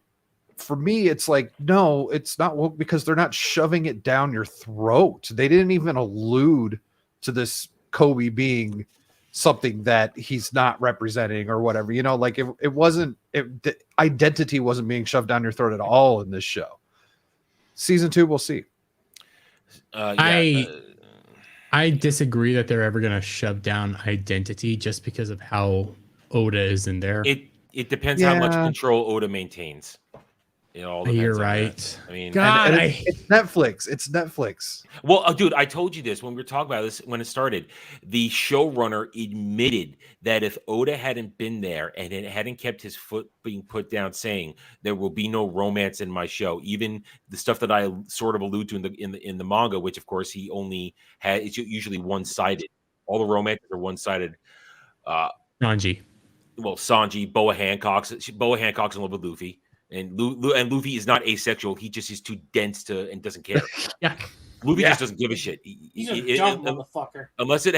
for me, it's like, no, it's not woke because they're not shoving it down your throat. They didn't even allude to this Kobe being something that he's not representing or whatever, you know, like it wasn't, the identity wasn't being shoved down your throat at all in this show. Season 2, we'll see. I disagree that they're ever going to shove down identity just because of how Oda is in there. It depends how much control Oda maintains. It all depends. You're on right. That. I mean, God, it's Netflix. It's Netflix. Well, dude, I told you this when we were talking about this when it started. The showrunner admitted that if Oda hadn't been there and it hadn't kept his foot being put down, saying there will be no romance in my show, even the stuff that I sort of allude to in the manga, which of course he only had, it's usually one-sided. All the romances are one-sided. Sanji. Well, Sanji, Boa Hancock's in love with Luffy. And Luffy is not asexual. He just is too dense and doesn't care. Yeah, Luffy just doesn't give a shit. He's a dumb motherfucker. Unless it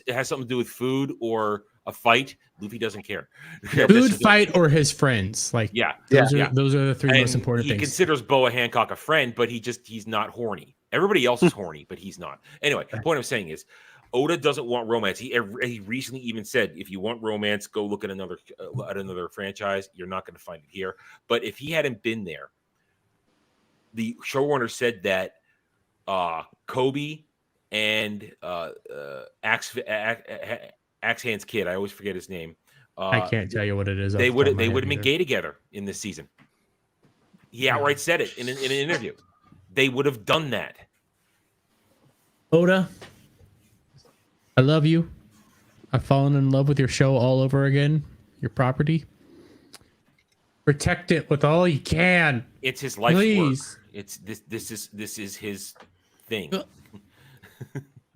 has something to do with food or a fight, Luffy doesn't care. Food, fight, or his friends. Like those are the three most important things. He considers Boa Hancock a friend, but he's not horny. Everybody else is horny, but he's not. Anyway, the point I'm saying is, Oda doesn't want romance. He recently even said, if you want romance, go look at another franchise. You're not going to find it here. But if he hadn't been there, the showrunner said that Kobe and Axe Hand's kid, I always forget his name. I can't tell you what it is. They would have been gay together in this season. He outright said it in an interview. They would have done that. Oda, I love you. I've fallen in love with your show all over again. Your property. Protect it with all you can. It's his life work. It's this is his thing.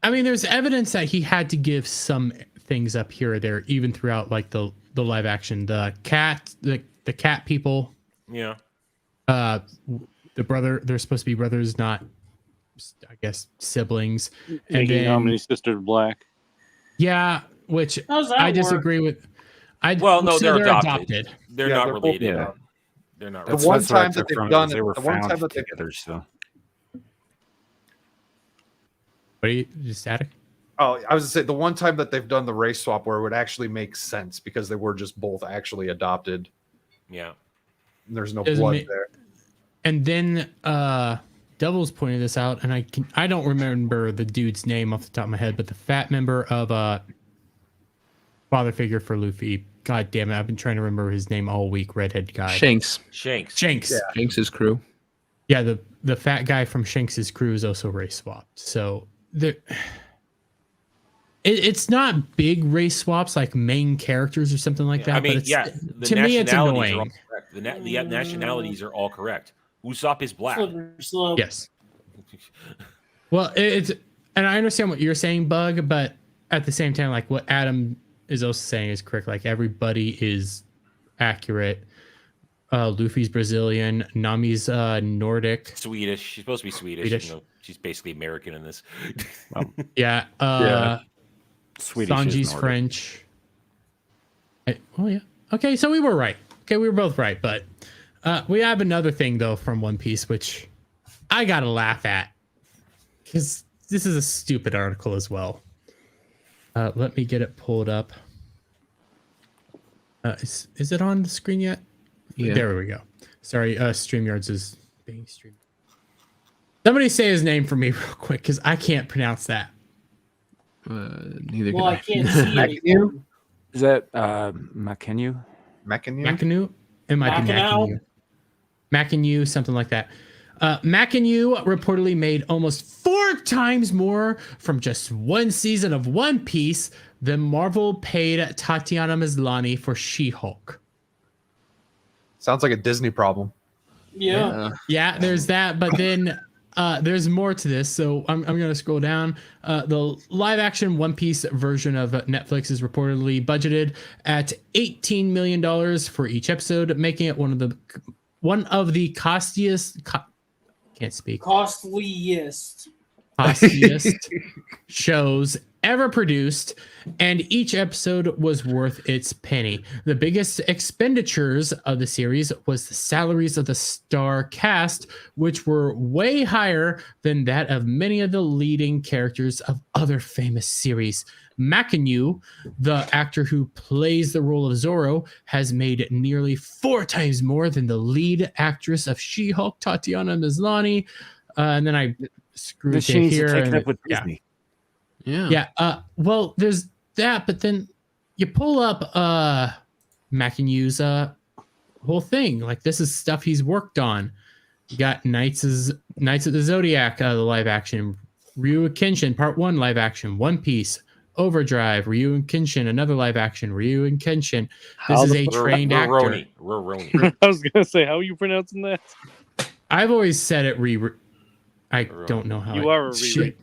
I mean, there's evidence that he had to give some things up here or there, even throughout like the live action. The cat people. Yeah. The brother. They're supposed to be brothers, not, I guess, siblings. And then how many sisters black? Yeah, which I disagree with. No, they're adopted. They're not related. Yeah. They're not. The one time that they've done it, they were the one found time that together. So. What are you static? Oh, I was gonna say the one time that they've done the race swap where it would actually make sense because they were just both actually adopted. Yeah. There's no Doesn't blood ma- there. And then Devil's pointed this out, and I don't remember the dude's name off the top of my head, but the fat member of father figure for Luffy. God damn it, I've been trying to remember his name all week. Redhead guy. Shanks. Shanks. Yeah. Shanks' crew. Yeah, the fat guy from Shanks's crew is also race swapped. So it's not big race swaps like main characters or something like that. I mean, but the to me, it's nationalities are all annoying. correct. The nationalities are all correct. Usopp is black. Slippery slope. Yes. Well, it's and I understand what you're saying, Bug, but at the same time, like what Adam is also saying is correct. Like everybody is accurate. Luffy's Brazilian, Nami's Nordic. Swedish. She's supposed to be Swedish. Swedish. You know, she's basically American in this. Yeah. Swedish is Sanji's Nordic. French. Oh yeah. Okay, so we were right. Okay, we were both right, but we have another thing though from One Piece, which I gotta laugh at because this is a stupid article as well. Let me get it pulled up. Is it on the screen yet? Yeah. There we go. Sorry, StreamYards is being streamed. Somebody say his name for me real quick because I can't pronounce that. Neither Well, I can can't see it. Is that Makenu? Mechanu? Makanu? It might be Mackinac? Makanu. Makanu, something like that. Makanu reportedly made almost 4 times more from just one season of One Piece than Marvel paid Tatiana Maslany for She-Hulk. Sounds like a Disney problem. Yeah. Yeah, there's that, but then there's more to this. So I'm going to scroll down. The live-action One Piece version of Netflix is reportedly budgeted at $18 million for each episode, making it one of the costliest. Can't speak. Costliest. Costliest shows ever produced, and each episode was worth its penny. The biggest expenditures of the series was the salaries of the star cast, which were way higher than that of many of the leading characters of other famous series. Makanu, the actor who plays the role of Zoro, has made nearly 4 times more than the lead actress of She-Hulk, Tatiana Maslany. And then I screwed The it Shane's here. taken and up with yeah. Disney. Yeah. Yeah. Well, there's that, but then you pull up Makanu's whole thing. Like this is stuff he's worked on. You got Knights of the Zodiac, the live action, Ryu Kenshin Part 1 live action, One Piece, Overdrive, Ryu and Kenshin, another live action, Ryu and Kenshin. This is a trained actor. Roroni. I was gonna say, how are you pronouncing that? I've always said it I don't know how You are a shit.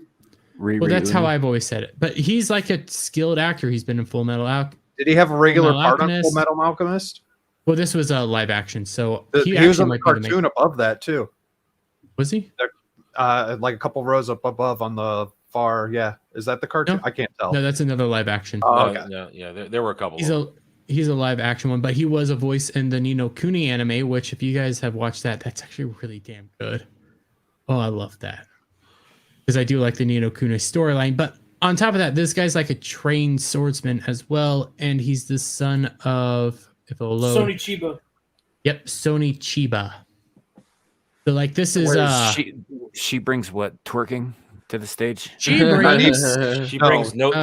Riri. Well, that's how I've always said it. But he's like a skilled actor. He's been in Full Metal Alchemist. Did he have a regular Full part on Alchemist. Full Metal Alchemist? Well, this was a live action, so He was actually on the might be the cartoon above that too. Was he? Like a couple rows up above on the far. Yeah, is that the cartoon? No. I can't tell. No, that's another live action. Oh, okay. No, yeah, there were a couple. He's a live action one, but he was a voice in the Ni no Kuni anime, which if you guys have watched that, that's actually really damn good. Oh, I love that. Because I do like the Ni no Kuni storyline. But on top of that, this guy's like a trained swordsman as well, and he's the son of Sony Chiba. Yep, Sony Chiba. So like this is she brings what, twerking to the stage? She brings no I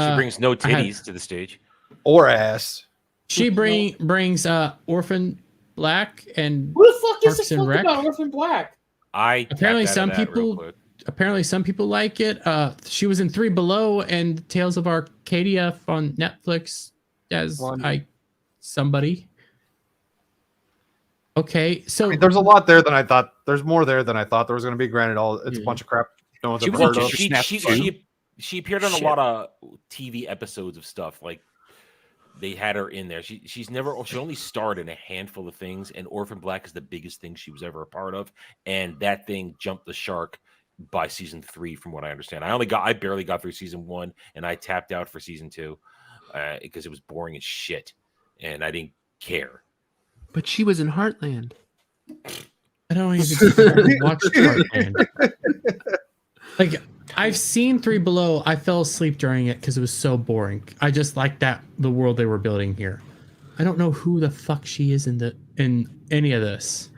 titties to the stage. Or ass. She brings Orphan Black and Who the fuck Parks is the and fuck Rec? about Orphan Black? Apparently some people like it. She was in 3 Below and Tales of Arcadia on Netflix as somebody. Okay, so I mean, there's a lot there than I thought. There's more there than I thought there was going to be. Granted, it's a bunch of crap. No one's She, ever heard of. she appeared on a lot of TV episodes of stuff. Like they had her in there. She only starred in a handful of things, and Orphan Black is the biggest thing she was ever a part of. And that thing jumped the shark by season 3, from what I understand. I barely got through season 1, and I tapped out for season 2 because it was boring as shit, and I didn't care. But she was in Heartland. I don't even watch Heartland. Like I've seen 3 Below. I fell asleep during it because it was so boring. I just liked the world they were building here. I don't know who the fuck she is in any of this.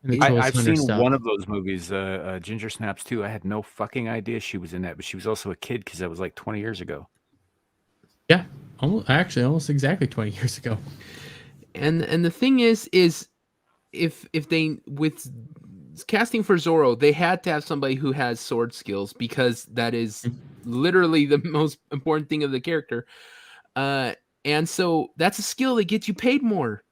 And the I- Trolls I've Hunter seen stuff. one of those movies, Ginger Snaps 2. I had no fucking idea she was in that, but she was also a kid because that was like 20 years ago. Yeah, almost exactly 20 years ago. And the thing is if they with casting for Zorro, they had to have somebody who has sword skills because that is literally the most important thing of the character. And so that's a skill that gets you paid more.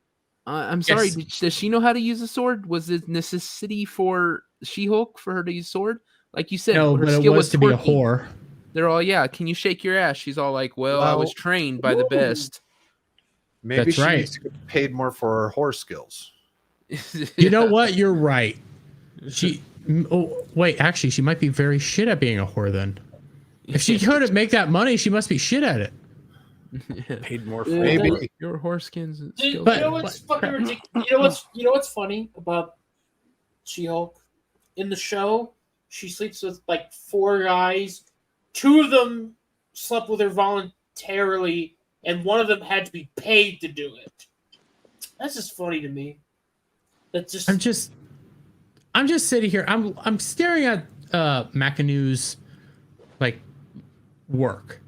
I'm sorry, Yes. does she know how to use a sword? Was it necessity for She-Hulk for her to use sword? Like you said, No, her but it skill was to be a quirky. whore. They're all, yeah, can you shake your ass? She's all like, well, I was Well, trained by the best. Maybe That's she right. needs to get paid more for her horse skills. You know what? You're right. Actually, she might be very shit at being a whore then. If she couldn't make that money, she must be shit at it. Paid more for Yeah, Maybe. Your horse skins Dude, skills. But- you know what's fucking ridiculous? You know what's funny about She-Hulk? In the show, she sleeps with like 4 guys. 2 of them slept with her voluntarily, and 1 of them had to be paid to do it. That's just funny to me. That's just I'm just sitting here. I'm staring at McAnue's like work.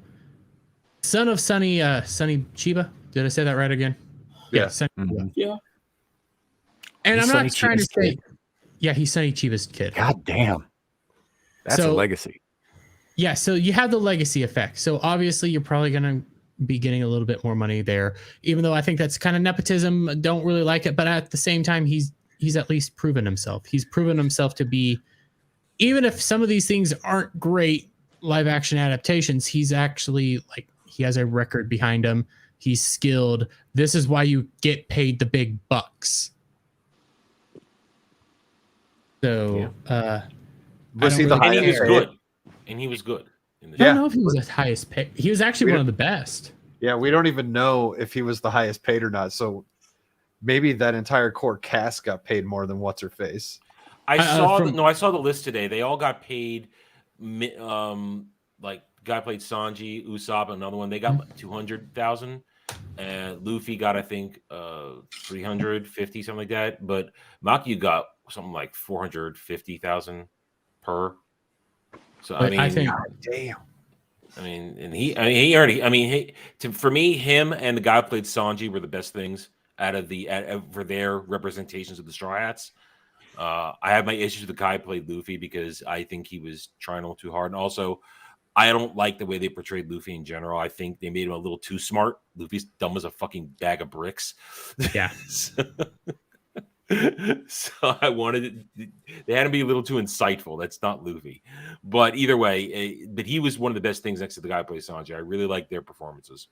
Son of Sonny Chiba. Did I say that right again? Yeah. Sonny Mhm. Chiba. Yeah. And He's I'm Sonny not trying to Chiba's say. kid. Yeah, he's Sonny Chiba's kid. God damn. That's a So- legacy. Yeah, so you have the legacy effect. So obviously you're probably going to be getting a little bit more money there, even though I think that's kind of nepotism. Don't really like it, but at the same time, he's at least proven himself. He's proven himself to be, even if some of these things aren't great live action adaptations, he's actually like, he has a record behind him. He's skilled. This is why you get paid the big bucks. So, Was I he don't the really And he was highest care. paid? good. And he was good. In the I don't Yeah. know if he was the highest paid. He was actually We one of the best. Yeah, we don't even know if he was the highest paid or not. So maybe that entire core cast got paid more than what's her face. I saw from- I saw the list today. They all got paid. Like the guy played Sanji, Usopp, another one. They got like 200,000, and Luffy got I think 350, something like that. But Maki got something like 450,000 per. So But I think Damn. I mean, and he already. I mean, for me, him and the guy who played Sanji were the best things out of for their representations of the Straw Hats. I have my issues with the guy who played Luffy because I think he was trying a little too hard, and also I don't like the way they portrayed Luffy in general. I think they made him a little too smart. Luffy's dumb as a fucking bag of bricks. Yeah. So I wanted they had to be a little too insightful. That's not Luffy, but either way, but he was one of the best things next to the guy who plays Sanji. I really like their performances.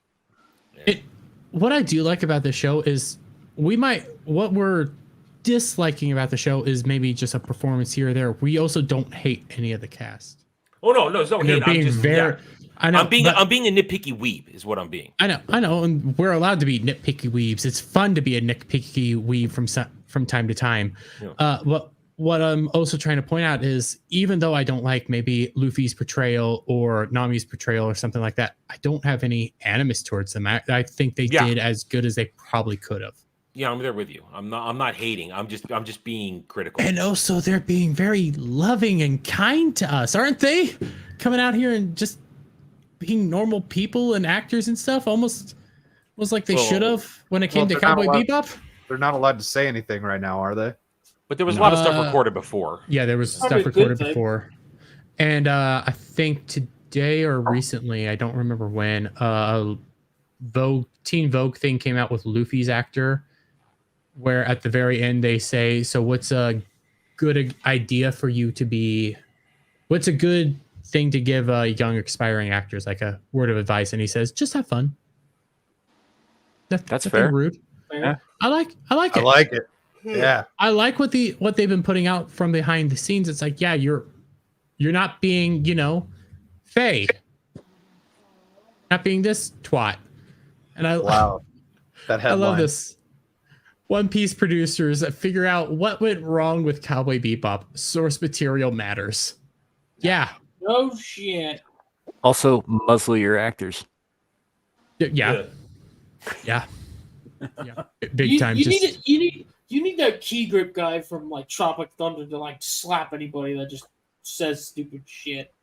What I do like about the show is what we're disliking about the show is maybe just a performance here or there. We also don't hate any of the cast. Oh no, it's no And they're hate. I'm being just very. I know. I'm being a nitpicky weeb is what I'm being. I know, and we're allowed to be nitpicky weebs. It's fun to be a nitpicky weeb from time to time. Yeah. What I'm also trying to point out is, even though I don't like maybe Luffy's portrayal or Nami's portrayal or something like that, I don't have any animus towards them. I think they did as good as they probably could have. Yeah, I'm there with you. I'm not hating. I'm just being critical. And also, they're being very loving and kind to us, aren't they? Coming out here and just being normal people and actors and stuff. Almost was like they should have when it came to they're not Cowboy allowed- Bebop. They're not allowed to say anything right now, are they? But there was a lot of stuff recorded before. Yeah, there was Probably stuff a good recorded thing. before. And I think today or recently, I don't remember when, Teen Vogue thing came out with Luffy's actor, where at the very end they say, so what's a good idea for you to be, what's a good thing to give young aspiring actors, like a word of advice? And he says, just have fun. That's nothing fair. rude. Yeah. I like it. I like it. Yeah. I like what they've been putting out from behind the scenes. It's like, yeah, you're not being, Faye. Not being this twat. And Wow. That I headline. love this. One Piece producers figure out what went wrong with Cowboy Bebop. Source material matters. Yeah. No shit. Also, muzzle your actors. Yeah. Yeah. Big time. You need You need that key grip guy from like Tropic Thunder to like slap anybody that just says stupid shit.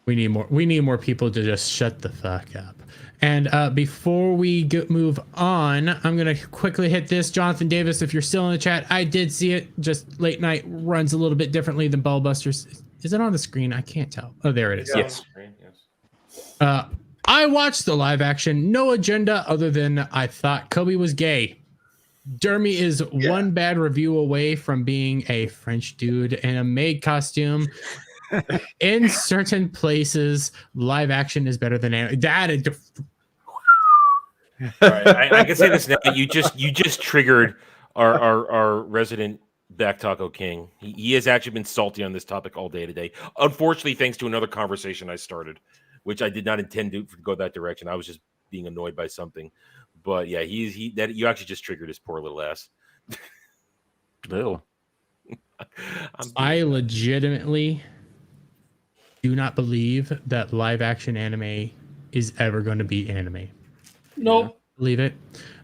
We need more people to just shut the fuck up. And before we move on, I'm gonna quickly hit this. Jonathan Davis, if you're still in the chat, I did see it. Just late night runs a little bit differently than Ballbusters. Is it on the screen? I can't tell. Oh, there it is. Yes. I watched the live action. No agenda other than I thought Kobe was gay. Dermy is one bad review away from being a French dude in a maid costume. In certain places, live action is better than that. All right, I can say this now. You just triggered our resident Back Taco King. He has actually been salty on this topic all day today. Unfortunately, thanks to another conversation I started, which I did not intend to go that direction. I was just being annoyed by something. But yeah, that you actually just triggered his poor little ass. Little. I legitimately do not believe that live action anime is ever going to be anime. Nope. Believe it.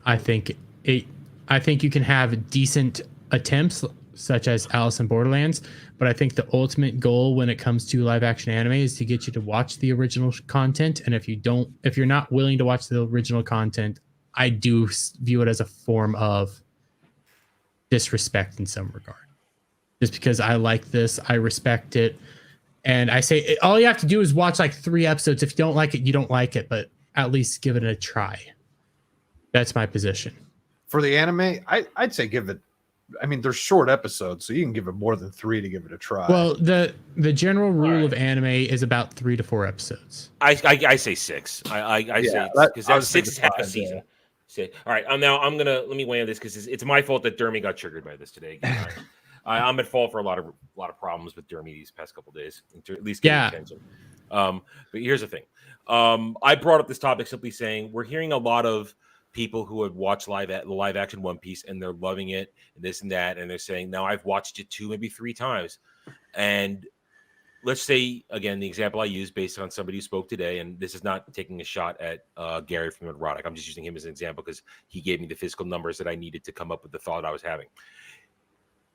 I think you can have decent attempts such as Alice in Borderlands, but I think the ultimate goal when it comes to live action anime is to get you to watch the original content. And if you're not willing to watch the original content, I do view it as a form of disrespect in some regard. Just because I like this, I respect it. And I say all you have to do is watch like 3 episodes. If you don't like it, you don't like it, but at least give it a try. That's my position. For the anime, I'd say give it. I mean, they're short episodes, so you can give it more than 3 to give it a try. Well, the general rule of anime is about 3 to 4 episodes. I say 6. I say because that's 6 is half a season. All right, let me weigh on this because it's my fault that Dermy got triggered by this today. I'm at fault for a lot of problems with Dermy these past couple of days, at least getting attention. But here's the thing. I brought up this topic simply saying we're hearing a lot of people who have watched the live action One Piece and they're loving it and this and that, and they're saying now I've watched it 2, maybe 3 times. And let's say again the example I used based on somebody who spoke today, and this is not taking a shot at Gary from Erotic. I'm just using him as an example because he gave me the physical numbers that I needed to come up with the thought I was having.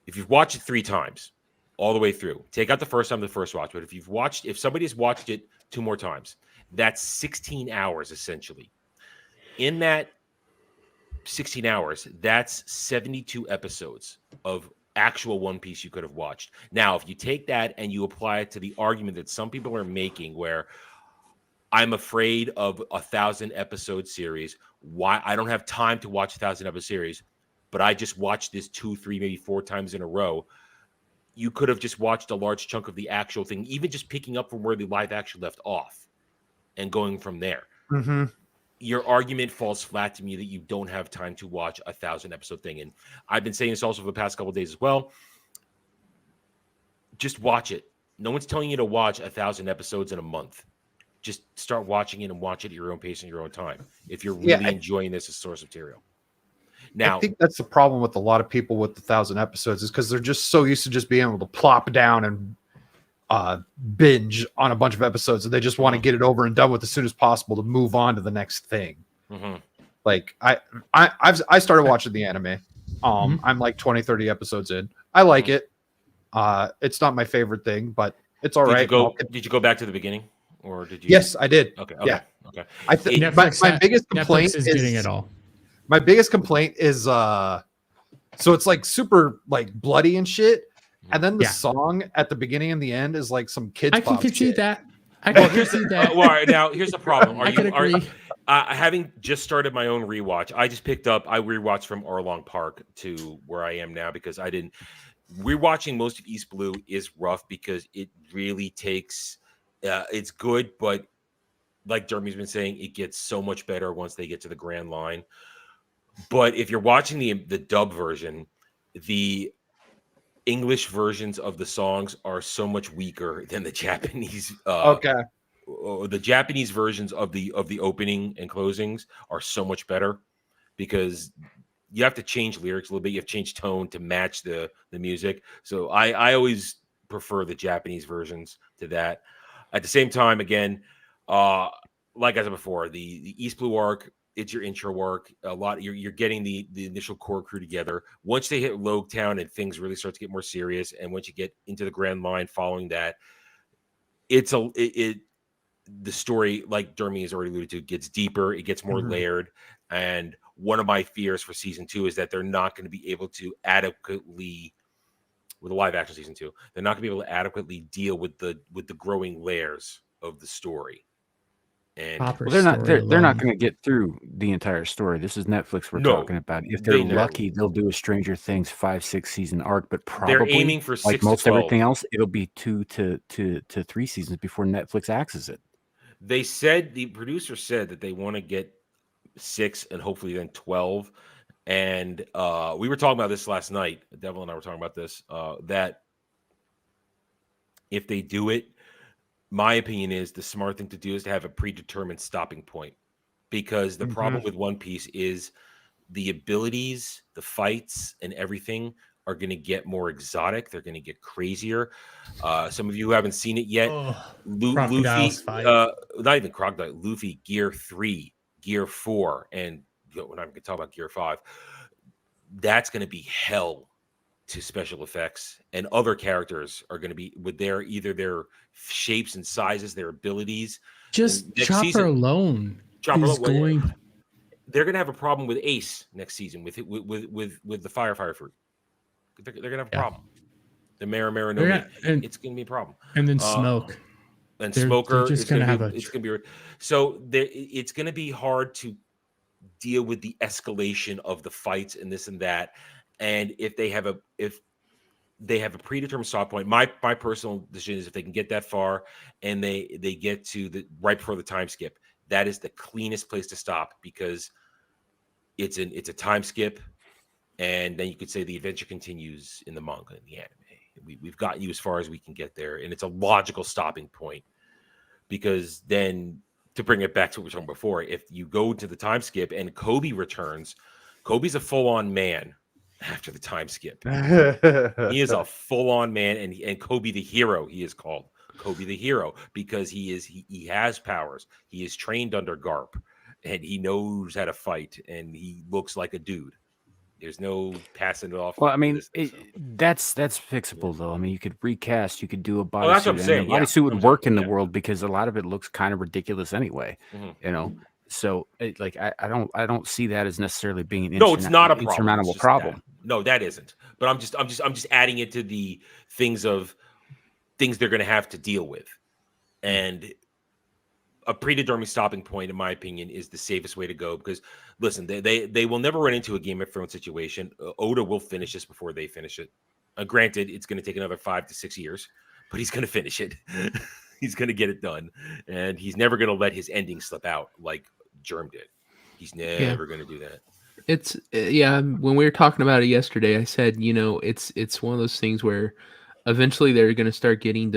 If you've watched it 3 times all the way through, take out the first time, the first watch, but if somebody's watched it 2 more times, that's 16 hours essentially. In that 16 hours, that's 72 episodes of actual One Piece you could have watched. Now, if you take that and you apply it to the argument that some people are making where I'm afraid of a 1,000 episode series, why I don't have time to watch a 1,000 episode series, but I just watched this 2, 3, maybe 4 times in a row. You could have just watched a large chunk of the actual thing, even just picking up from where the live action left off and going from there. Mm-hmm. Your argument falls flat to me that you don't have time to watch a 1,000 episode thing. And I've been saying this also for the past couple of days as well. Just watch it. No one's telling you to watch 1,000 episodes in a month. Just start watching it and watch it at your own pace and your own time. If you're really enjoying this as source material. Now, I think that's the problem with a lot of people with the 1,000 episodes is because they're just so used to just being able to plop down and binge on a bunch of episodes, and they just want to get it over and done with as soon as possible to move on to the next thing. Mm-hmm. Like I started watching the anime. I'm like 20, 30 episodes in. I like it. It's not my favorite thing, but it's all right. Did you go back to the begining, or did you? Yes, I did. Okay. Yeah. Okay. I think my biggest complaint Netflix is getting it all. My biggest complaint is so it's like super like bloody and shit, and then the song at the beginning and the end is like some kids. I can pop see shit. that. I can see that. Well, all right, now here's the problem. I can agree. Having just started my own rewatch, I rewatched from Arlong Park to where I am now because I didn't. Rewatching most of East Blue is rough because it really takes. It's good, but like Jeremy's been saying, it gets so much better once they get to the Grand Line. But if you're watching the dub version, the English versions of the songs are so much weaker than the Japanese. The Japanese versions of the opening and closings are so much better because you have to change lyrics a little bit. You have to change tone to match the music. So I always prefer the Japanese versions to that. At the same time, again, like I said before, the East Blue arc it's your intro work. A lot you're getting the initial core crew together. Once they hit Town and things really start to get more serious, and once you get into the Grand Line following that, the story, like Jeremy has already alluded to, gets deeper, it gets more layered. And one of my fears for season 2 is that they're not going to be able to adequately, with a live action season 2, they're not going to be able to adequately deal with the growing layers of the story. And Proper Well, they're story not alone. going to get through the entire story. This is Netflix we're No, talking about. If they they're never lucky, will. they'll do a Stranger Things 5-6 season arc, but they're probably aiming for 6 like to most 12. everything else, it'll be 2 to 3 seasons before Netflix axes it. They said, the producer said that they want to get 6 and hopefully then 12. And we were talking about this last night. Devil and I were talking about this, that if they do it, my opinion is the smart thing to do is to have a predetermined stopping point, because the problem with One Piece is the abilities, the fights, and everything are going to get more exotic. They're going to get crazier. Some of you who haven't seen it yet, Luffy, Crocodiles fight. not even Crocodile, Luffy, Gear 3, Gear 4, and when I'm going to talk about Gear 5, that's going to be hell to special effects. And other characters are going to be with either their shapes and sizes, their abilities. Just Next Chopper season, alone Chopper is alone, going. they're going to have a problem with Ace next season with the fire fruit. They're going to have a problem. The Mara no, it's going to be a problem. And then Smoke. And They're Smoker just is going to have be, it's going to be, so it's going to be hard to deal with the escalation of the fights and this and that. And if they have a predetermined stop point, my personal decision is if they can get that far and they get to the right before the time skip, that is the cleanest place to stop, because it's a time skip, and then you could say the adventure continues in the manga and the anime. We've got you as far as we can get there, and it's a logical stopping point, because then, to bring it back to what we were talking before, if you go to the time skip and Kobe returns, Kobe's a full-on man after the time skip. He is a full-on man, and Kobe the hero, he is called Kobe the hero, because he has powers. He is trained under Garp, and he knows how to fight, and he looks like a dude. There's no passing it off. Well, I mean, that's fixable though. I mean, you could recast, you could do a bodysuit. That's what I'm saying. A bodysuit would work in the world, because a lot of it looks kind of ridiculous anyway. You know, so I don't see that as necessarily being an it's not a insurmountable problem. No, that isn't. But I'm just adding it to the things they're going to have to deal with, and a predetermined stopping point, in my opinion, is the safest way to go. Because listen, they will never run into a Game of Thrones situation. Oda will finish this before they finish it. Granted, it's going to take another 5 to 6 years, but he's going to finish it. He's going to get it done, and he's never going to let his ending slip out like Germ did. He's never going to do that. It's when we were talking about it yesterday, I said, it's one of those things where eventually they're going to start getting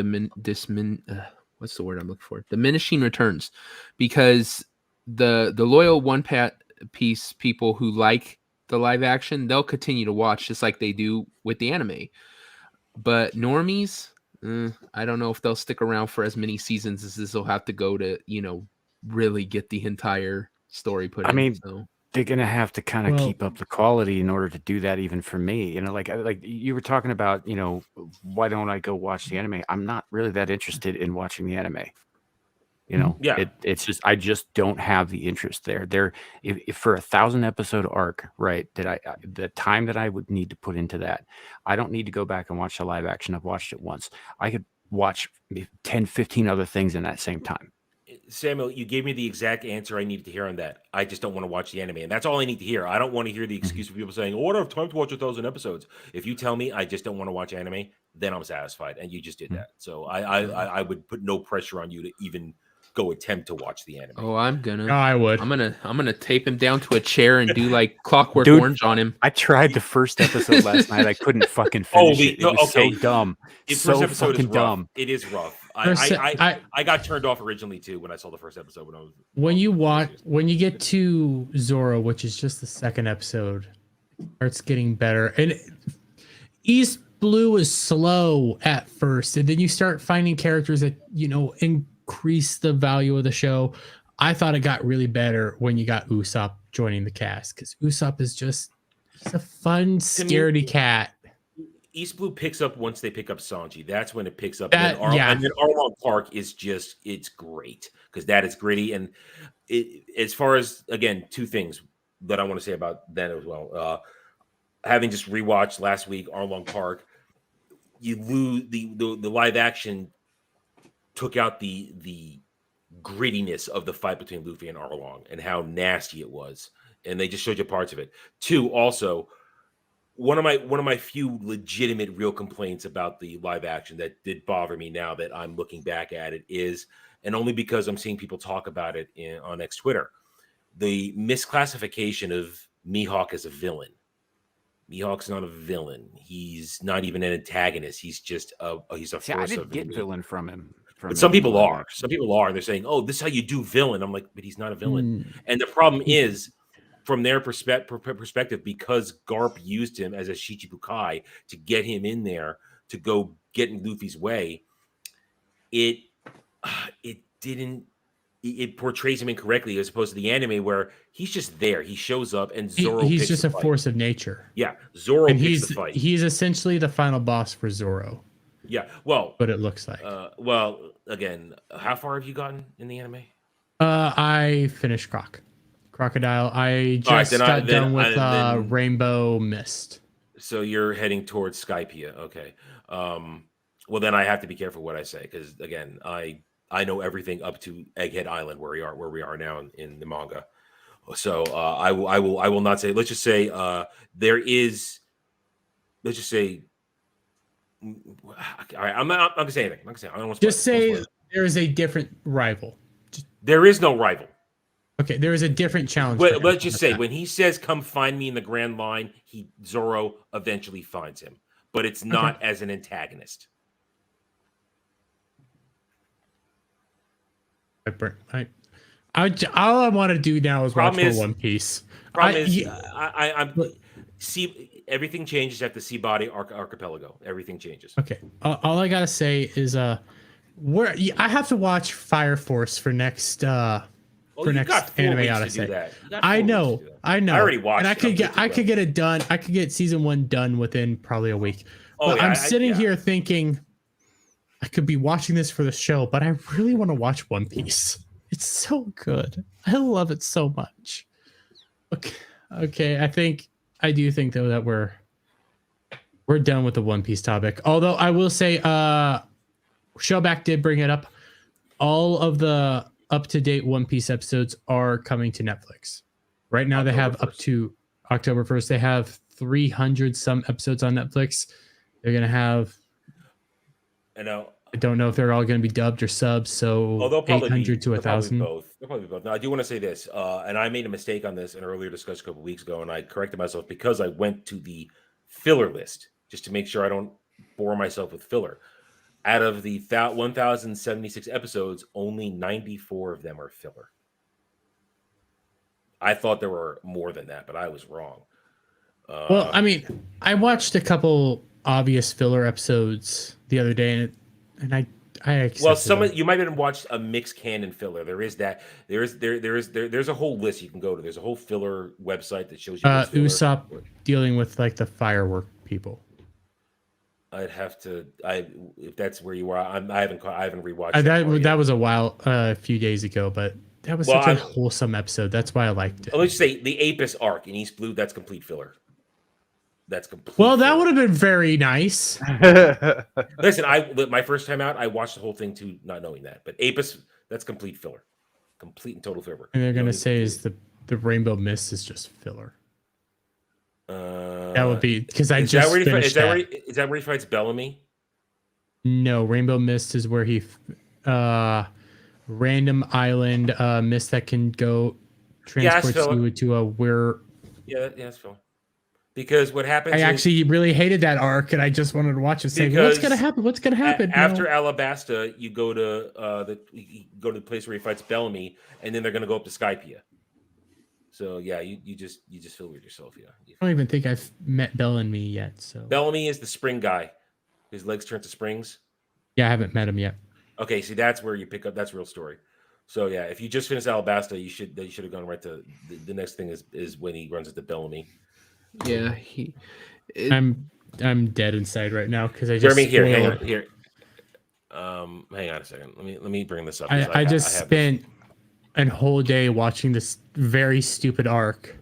what's the word I'm looking for? Diminishing returns, because the loyal One Piece people who like the live action, they'll continue to watch just like they do with the anime. But normies, I don't know if they'll stick around for as many seasons as this will have to go to, really get the entire story put in. I mean, so they're gonna have to kind of keep up the quality in order to do that. Even for me, like you were talking about, why don't I go watch the anime? I'm not really that interested in watching the anime. It's just, I just don't have the interest there. If for a 1,000-episode arc, right, the time that I would need to put into that, I don't need to go back and watch the live action. I've watched it once. I could watch 10, 15 other things in that same time. Samuel, you gave me the exact answer I needed to hear on that. I just don't want to watch the anime, and that's all I need to hear. I don't want to hear the excuse of people saying, "Oh, I don't have time to watch 1,000 episodes." If you tell me I just don't want to watch anime, then I'm satisfied, and you just did that. So I would put no pressure on you to even go attempt to watch the anime. Oh, I'm gonna. I would. I'm gonna tape him down to a chair and do like Clockwork Orange on him. I tried the first episode last night. I couldn't fucking finish it. It was so dumb. So fucking dumb. It is rough. I got turned off originally too when I saw the first episode. When you get to Zoro, which is just the second episode, it starts getting better. And East Blue is slow at first, and then you start finding characters that increase the value of the show. I thought it got really better when you got Usopp joining the cast because Usopp is just he's a fun, scaredy cat. East Blue picks up once they pick up Sanji. That's when it picks up. That- and yeah. then Arlong Park is just it's great because that is gritty. And as far as again, two things that I want to say about that as well. Having just rewatched last week Arlong Park, you lose the live action took out the grittiness of the fight between Luffy and Arlong and how nasty it was, and they just showed you parts of it. Two, also one of my few legitimate real complaints about the live action that did bother me now that I'm looking back at it is, and only because I'm seeing people talk about it on X Twitter, the misclassification of Mihawk as a villain. Mihawk's not a villain. He's not even an antagonist. He's just he's a See, force I of didn't get evil. villain from him. But some people are. Some people are, and they're saying, "Oh, this is how you do villain." I'm like, but he's not a villain. And the problem is, from their perspective, because Garp used him as a Shichibukai to get him in there to go get in Luffy's way, it portrays him incorrectly as opposed to the anime where he's just there. He shows up and Zoro. He's picks just the a fight. force of nature. Yeah, Zoro And picks the fight. he's essentially the final boss for Zoro. Yeah, well, what it looks like. Well, again, how far have you gotten in the anime? I finished Crocodile. I just got done with Rainbow Mist. So you're heading towards Skypiea. Okay. Well, then I have to be careful what I say because again, I know everything up to Egghead Island where we are now in the manga. So I will not say. Let's just say there is. Let's just say. All right, I'm not gonna say anything. I'm not gonna say. I don't want to just say there is a different rival. There is no rival. Okay, there is a different challenge. But let's just say when he says, "Come find me in the Grand Line," Zoro eventually finds him, but it's not as an antagonist. All I want to do now is watch One Piece. Everything changes at the Seabody Archipelago. Everything changes. Okay. All I gotta say is, I have to watch Fire Force for next anime out. I know. I already watched. And I could get it done. I could get season 1 done within probably a week. But I'm sitting here thinking, I could be watching this for the show, but I really want to watch One Piece. It's so good. I love it so much. Okay. I do think though that we're done with the One Piece topic. Although I will say, Showback did bring it up. All of the up-to-date One Piece episodes are coming to Netflix. Right now, they have up to October 1st. They have 300 some episodes on Netflix. They're gonna have. I don't know if they're all going to be dubbed or subs. So 800 to 1,000. They'll probably be both. Now, I do want to say this, and I made a mistake on this in an earlier discussion a couple weeks ago, and I corrected myself because I went to the filler list just to make sure I don't bore myself with filler. Out of the 1,076 episodes, only 94 of them are filler. I thought there were more than that, but I was wrong. Well, I mean, I watched a couple obvious filler episodes the other day, and I you might have watched a mixed canon filler. There is that. There's a whole list you can go to. There's a whole filler website that shows you. Usopp dealing with like the firework people. I'd have to. If that's where you are, I haven't rewatched. That was a few days ago, but that was such a wholesome episode. That's why I liked it. Let's just say the Apis arc in East Blue. That's complete filler. That's complete. Well, that would have been very nice. Listen, my first time out, I watched the whole thing too, not knowing that. But Apis, that's complete filler, complete and total filler. And they're gonna say is the Rainbow Mist is just filler. That would be because I just finished that. Is that where he fights Bellamy? No, Rainbow Mist is where he random island mist that can go transports you to a where. Yeah, that's filler. Because what happens? I actually really hated that arc, and I just wanted to watch it. Say, what's gonna happen? What's gonna happen? After Alabasta, you go to the place where he fights Bellamy, and then they're gonna go up to Skypiea. So yeah, you just feel with yourself. Yeah, I don't even think I've met Bellamy yet. So Bellamy is the spring guy. His legs turn to springs. Yeah, I haven't met him yet. Okay, see that's where you pick up. That's real story. So yeah, if you just finished Alabasta, you should have gone right to the next thing is when he runs into Bellamy. Yeah, I'm dead inside right now because I just Jeremy, here, hang spoiled- on, here. Hang on a second. Let me bring this up. I just spent a whole day watching this very stupid arc.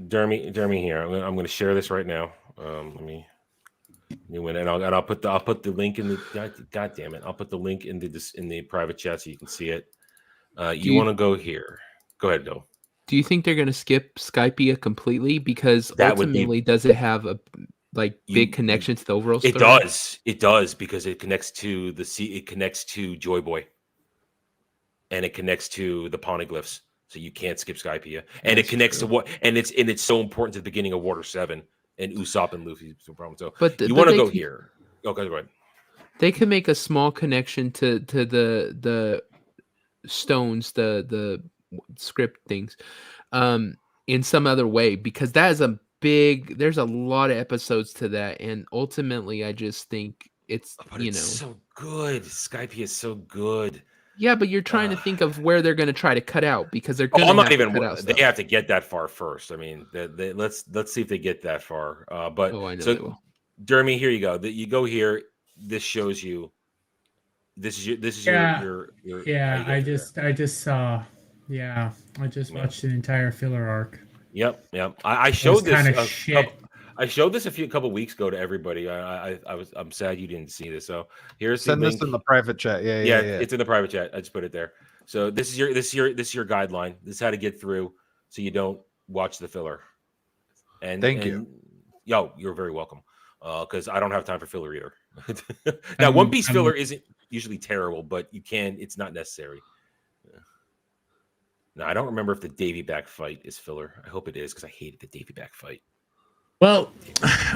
Jeremy, here. I'm going to share this right now. Let me. And I'll put the link in the. God damn it! I'll put the link in the private chat so you can see it. You want to go here? Go ahead, Bill. Do you think they're going to skip Skypea completely? Because That would be- ultimately, does it have a big connection to the overall story? It does because it connects to it connects to Joy Boy, and it connects to the poneglyphs. So you can't skip Skypea, and it connects to what, and it's so important to the beginning of Water 7 and Usopp and Luffy. No problem. So you want to go here? Okay, go ahead. They could make a small connection to the stones, the script things, in some other way, because that is there's a lot of episodes to that, and ultimately I just think it's so good. Skypea is so good. Yeah, but you're trying to think of where they're going to try to cut out, because they're going to have to cut out stuff. They have to get that far first. I mean, let's see if they get that far. But I know so, they will. Jeremy, here you go. You go here. This shows you. This is your. Yeah, I just saw. Yeah, I just watched an entire filler arc. Yep. I showed this. Shit. I showed this a couple weeks ago to everybody. I'm sad you didn't see this. So here's Send the this in the private chat. Yeah. It's in the private chat. I just put it there. So this is your guideline. This is how to get through so you don't watch the filler. And Thank you. Yo, you're very welcome. Because I don't have time for filler either. Now, One Piece filler isn't usually terrible, but it's not necessary. Now, I don't remember if the Davy back fight is filler. I hope it is, because I hated the Davy back fight. Well,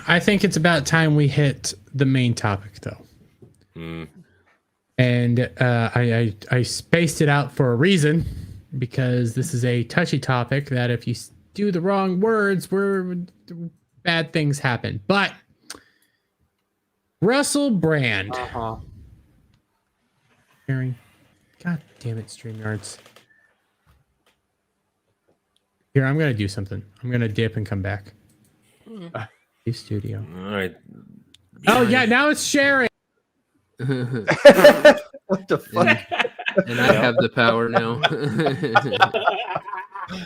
I think it's about time we hit the main topic, though. And I spaced it out for a reason, because this is a touchy topic that if you do the wrong words, bad things happen. But Russell Brand. Hearing. God damn it, StreamYards. Here, I'm going to do something. I'm going to dip and come back. Studio. All right. Oh, yeah, now it's sharing. What the fuck? And I have the power now.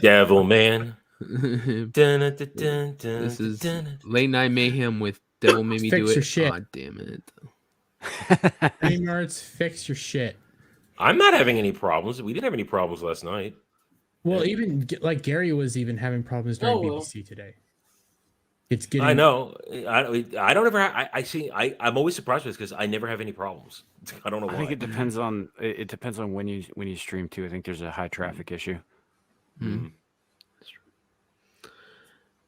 Devil Man. This is Late Night Mayhem with Devil Made Me Do Fix It. your shit. God damn it. StreamYards, fix your shit. I'm not having any problems. We didn't have any problems last night. Well, even like Gary was even having problems during BBC today. It's getting. I know. I don't ever. I see. I'm always surprised with this because I never have any problems. I don't know why. I think it depends on when you stream too. I think there's a high traffic issue.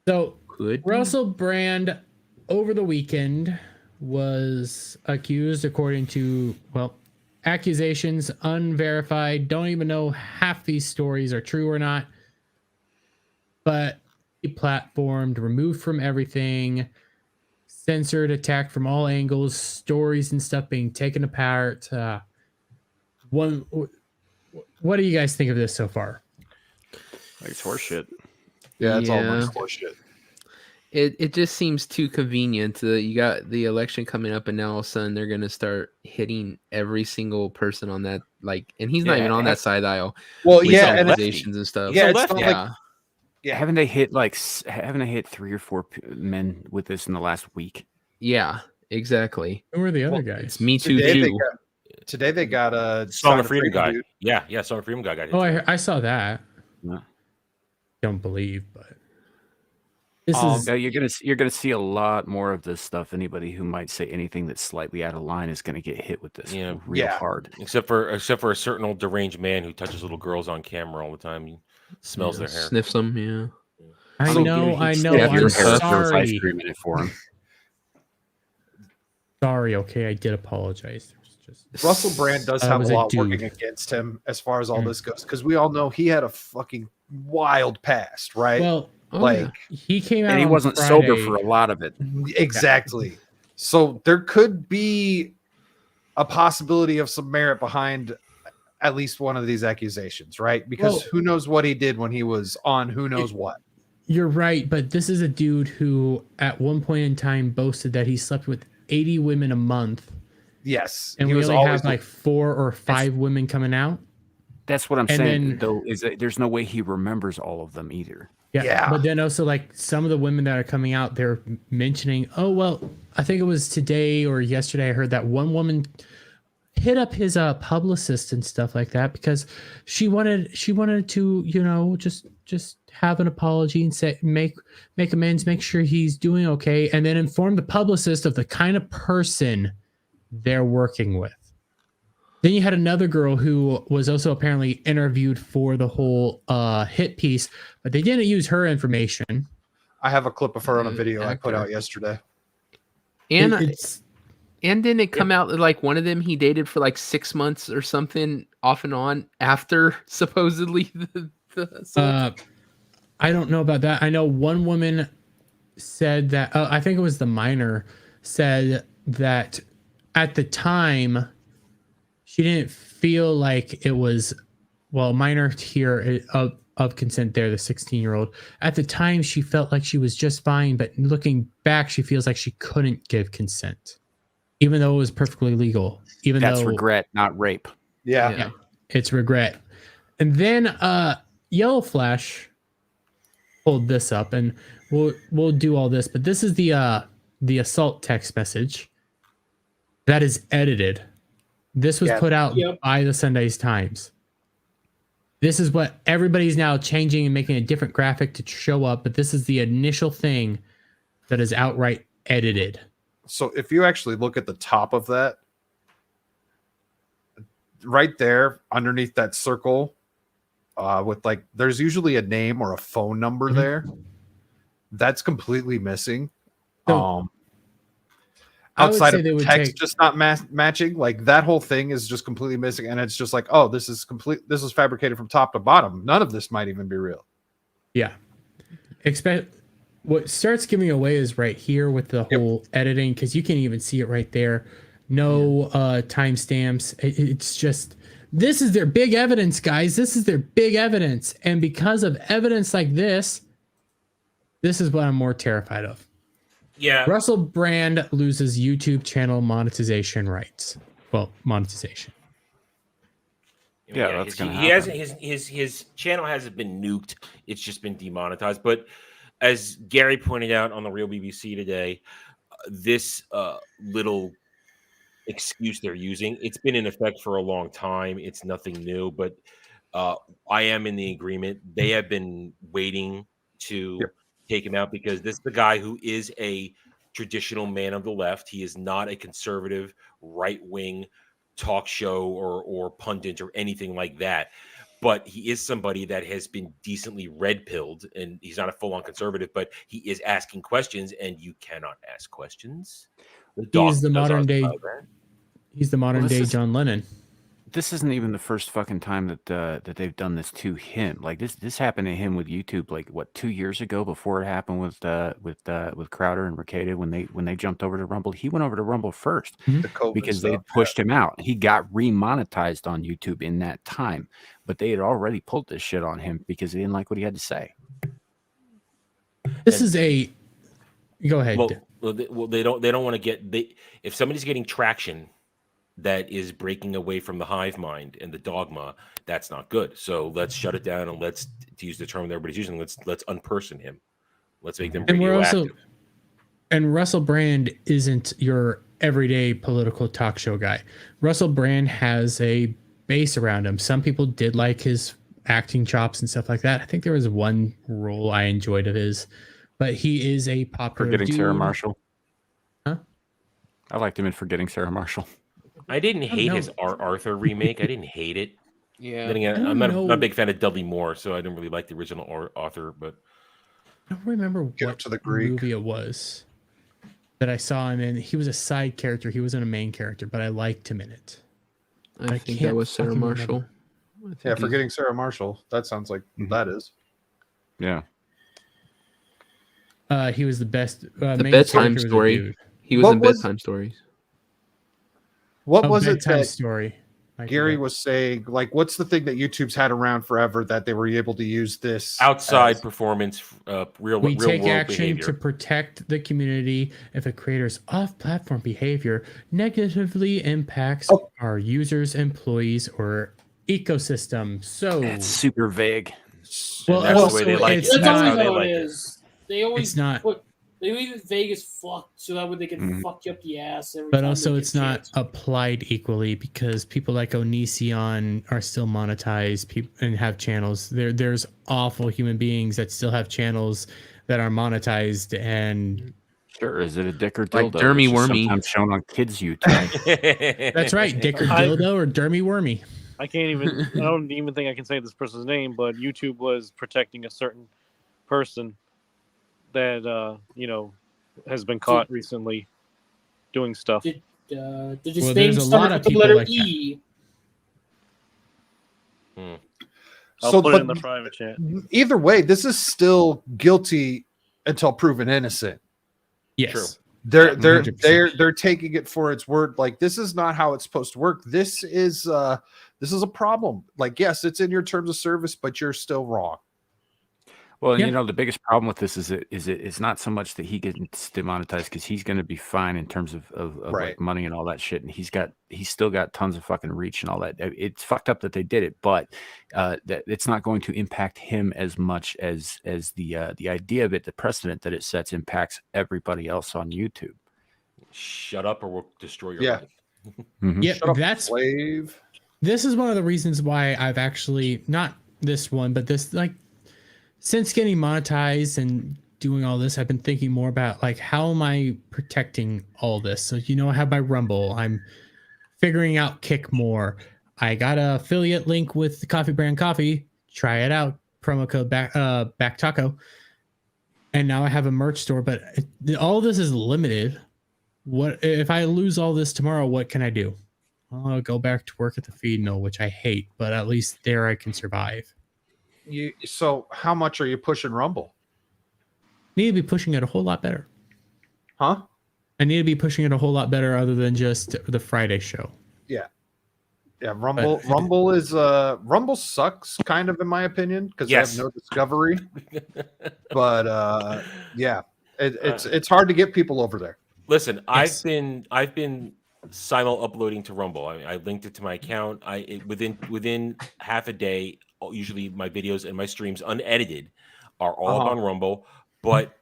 So Russell Brand over the weekend was accused, according to accusations unverified. Don't even know half these stories are true or not. But platformed, removed from everything, censored, attacked from all angles, stories and stuff being taken apart. What do you guys think of this so far? Like it's horseshit. Yeah, it's all much horseshit. It just seems too convenient. You got the election coming up, and now all of a sudden they're gonna start hitting every single person on that. And he's not even on that side aisle. Well, with organizations and stuff. Yeah, it's not haven't they hit 3 or 4 men with this in the last week? Yeah, exactly. Who are the other guys? It's Me Too too. Today they got a Song of Freedom guy. Dude. Yeah, Song of Freedom guy got hit. Oh, I saw that. No. Don't believe, but this is. You're gonna see a lot more of this stuff. Anybody who might say anything that's slightly out of line is gonna get hit with this real hard. Except for a certain old deranged man who touches little girls on camera all the time. He smells their hair. Sniffs them, yeah. I know. I'm sorry. For him. Sorry, okay, I did apologize. Russell Brand does have a lot working against him as far as all this goes, because we all know he had a fucking wild past, right? Well, he came out and he wasn't sober for a lot of it. Exactly. So there could be a possibility of some merit behind at least one of these accusations, right? Because Well- who knows what he did when he was on who knows what. You're right, but this is a dude who at one point in time boasted that he slept with 80 women a month, Yes, and he we was only always have like 4 or 5 women coming out. That's what I'm And saying, then- though, is that there's no way he remembers all of them either. Yeah. But then also like some of the women that are coming out, they're mentioning, oh well, I think it was today or yesterday I heard that one woman hit up his publicist and stuff like that because she wanted to, you know, just have an apology and say make amends, make sure he's doing okay, and then inform the publicist of the kind of person they're working with. Then you had another girl who was also apparently interviewed for the whole hit piece, but they didn't use her information. I have a clip of her on a video I put Actor. out yesterday. And It's and didn't it come out that like one of them he dated for like 6 months or something off and on after supposedly the assault? I don't know about that. I know one woman said that I think it was the minor said that at the time she didn't feel like it was minor here of consent there, the 16-year-old. At the time she felt like she was just fine, but looking back she feels like she couldn't give consent even though it was perfectly legal. That's regret, not rape. Yeah. It's regret. And then Yellow Flash pulled this up, and we'll do all this, but this is the assault text message that is edited. This was put out by the Sunday Times. This is what everybody's now changing and making a different graphic to show up, but this is the initial thing that is outright edited. So if you actually look at the top of that, right there underneath that circle, with like, there's usually a name or a phone number there. That's completely missing. So, Outside of the text just not matching, like that whole thing is just completely missing, and it's just like, oh, this is fabricated from top to bottom. None of this might even be real. Yeah. What starts giving away is right here with the whole editing, because you can even see it right there. No timestamps. It's just, this is their big evidence, guys. This is their big evidence. And because of evidence like this is what I'm more terrified of. Yeah. Russell Brand loses YouTube channel monetization rights. Well, monetization. Yeah, that's gonna he happen. hasn't his channel hasn't been nuked. It's just been demonetized. But as Gary pointed out on the Real BBC today, this little excuse they're using, it's been in effect for a long time. It's nothing new, but I am in the agreement. They have been waiting to take him out because this is the guy who is a traditional man of the left. He is not a conservative right-wing talk show or pundit or anything like that. But he is somebody that has been decently red-pilled, and he's not a full-on conservative, but he is asking questions, and you cannot ask questions. He's the modern day John Lennon. This isn't even the first fucking time that they've done this to him. Like this happened to him with YouTube, like what, 2 years ago, before it happened with Crowder and Ricada when they jumped over to Rumble. He went over to Rumble first because they pushed him out. He got remonetized on YouTube in that time, but they had already pulled this shit on him because they didn't like what he had to say. This is a. Go ahead. Well, they don't want to get if somebody's getting traction that is breaking away from the hive mind and the dogma, that's not good. So let's shut it down and let's, to use the term that everybody's using, let's unperson him. Let's make them radioactive. And Russell Brand isn't your everyday political talk show guy. Russell Brand has a base around him. Some people did like his acting chops and stuff like that. I think there was one role I enjoyed of his, but he is a popular Forgetting dude. Sarah Marshall. Huh? I liked him in Forgetting Sarah Marshall. I didn't hate his Arthur remake. I didn't hate it. Yeah. Then again, I'm not a big fan of Dudley Moore, so I didn't really like the original Arthur. But I don't remember what movie it was that I saw him in. He was a side character. He wasn't a main character, but I liked him in it. I think that was Sarah Marshall. Yeah, Forgetting Sarah Marshall. That sounds like that is. Yeah. He was the best. The bedtime story. He was in Bedtime Stories. What was it? Bedtime Story. Gary was saying, like, what's the thing that YouTube's had around forever that they were able to use this Outside as? performance, real we real take world action behavior. to protect the community if a creator's off-platform behavior negatively impacts our users, employees, or ecosystem. So That's super vague. well, that's the also, way they like it's it. That's That's not, how they always how like it it. is. They always it's not, they leave it vague as fuck so that way they can fuck you up the ass every but time also they it's get a not chance. applied equally because people like Onision are still monetized and have channels. There's awful human beings that still have channels that are monetized, and Sure, is it a dick or Like dildo? Dermy which is Wormy. sometimes shown on kids' YouTube. that's right, Dick or I- Dildo or Dermy Wormy. I can't even. I don't even think I can say this person's name, but YouTube was protecting a certain person that has been caught recently doing stuff. Did his Well, name there's a start lot with of the people letter like that. E? I'll put it in but the private chat. either way, this is still guilty until proven innocent. Yes. True. They're Yeah, they're 100%. they're taking it for its word. Like, this is not how it's supposed to work. This is a problem. Like, yes, it's in your terms of service, but you're still wrong. Well, Yeah. you know, the biggest problem with this is it's not so much that he gets demonetized because he's going to be fine in terms of Right. like money and all that shit, and he's still got tons of fucking reach and all that. It's fucked up that they did it, but that it's not going to impact him as much as the idea of it, the precedent that it sets impacts everybody else on YouTube. Shut up, or we'll destroy your Yeah. life. Mhm. Yeah, Shut up, that's slave. this is one of the reasons why I've actually not this one, but this like since getting monetized and doing all this, I've been thinking more about like how am I protecting all this? So I have my Rumble. I'm figuring out Kick more. I got an affiliate link with the coffee brand coffee. Try it out. Promo code back taco. And now I have a merch store, but all this is limited. What if I lose all this tomorrow? What can I do? I'll go back to work at the feed mill, which I hate, but at least there I can survive. So how much are you pushing Rumble? Need to be pushing it a whole lot better. Huh? I need to be pushing it a whole lot better other than just the Friday show. Yeah, Rumble is Rumble sucks kind of in my opinion because Yes. they have no discovery. But yeah, it's hard to get people over there. Listen, Yes. I've been simul uploading to Rumble. I linked it to my account. Within half a day, usually my videos and my streams unedited are all up on Rumble, but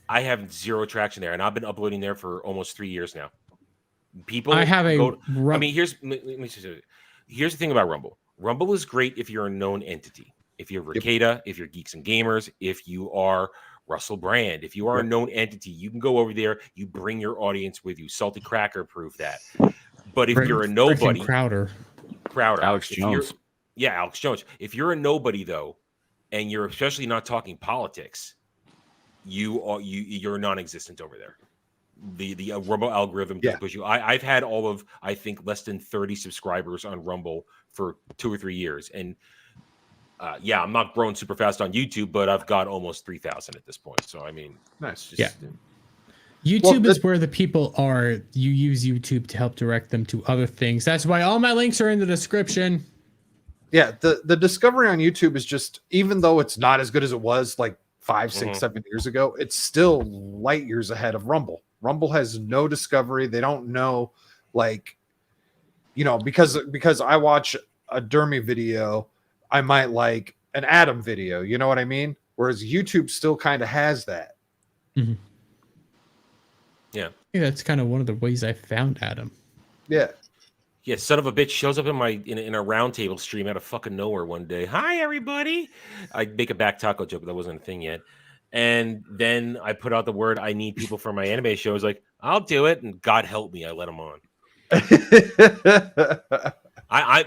I have zero traction there, and I've been uploading there for almost 3 years now. People, I have a. I mean, here's the thing about Rumble. Rumble is great if you're a known entity. If you're Ricada, if you're Geeks and Gamers, if you are Russell Brand, if you are a known entity, you can go over there. You bring your audience with you. Salty Cracker proved that. But if you're a nobody, Crowder, Alex if you're- Jones. yeah, Alex Jones. If you're a nobody though, and you're especially not talking politics, you're non-existent over there. The Rumble algorithm can push you. I've had all of I think less than 30 subscribers on Rumble for 2 or 3 years, and I'm not growing super fast on YouTube, but I've got almost 3,000 at this point. So I mean, Nice. it's just, YouTube is where the people are. You use YouTube to help direct them to other things. That's why all my links are in the description. Yeah, the discovery on YouTube is just, even though it's not as good as it was like 5, 6, 7 years ago, it's still light years ahead of Rumble. Rumble has no discovery. They don't know, like, because I watch a Dermy video, I might like an Adam video. You know what I mean? Whereas YouTube still kind of has that. Mm-hmm. Yeah. I think that's kind of one of the ways I found Adam. Yeah. Yeah, son of a bitch shows up in a roundtable stream out of fucking nowhere one day. Hi, everybody. I make a back taco joke, but that wasn't a thing yet. And then I put out the word, I need people for my anime show. I was like, I'll do it. And God help me, I let him on.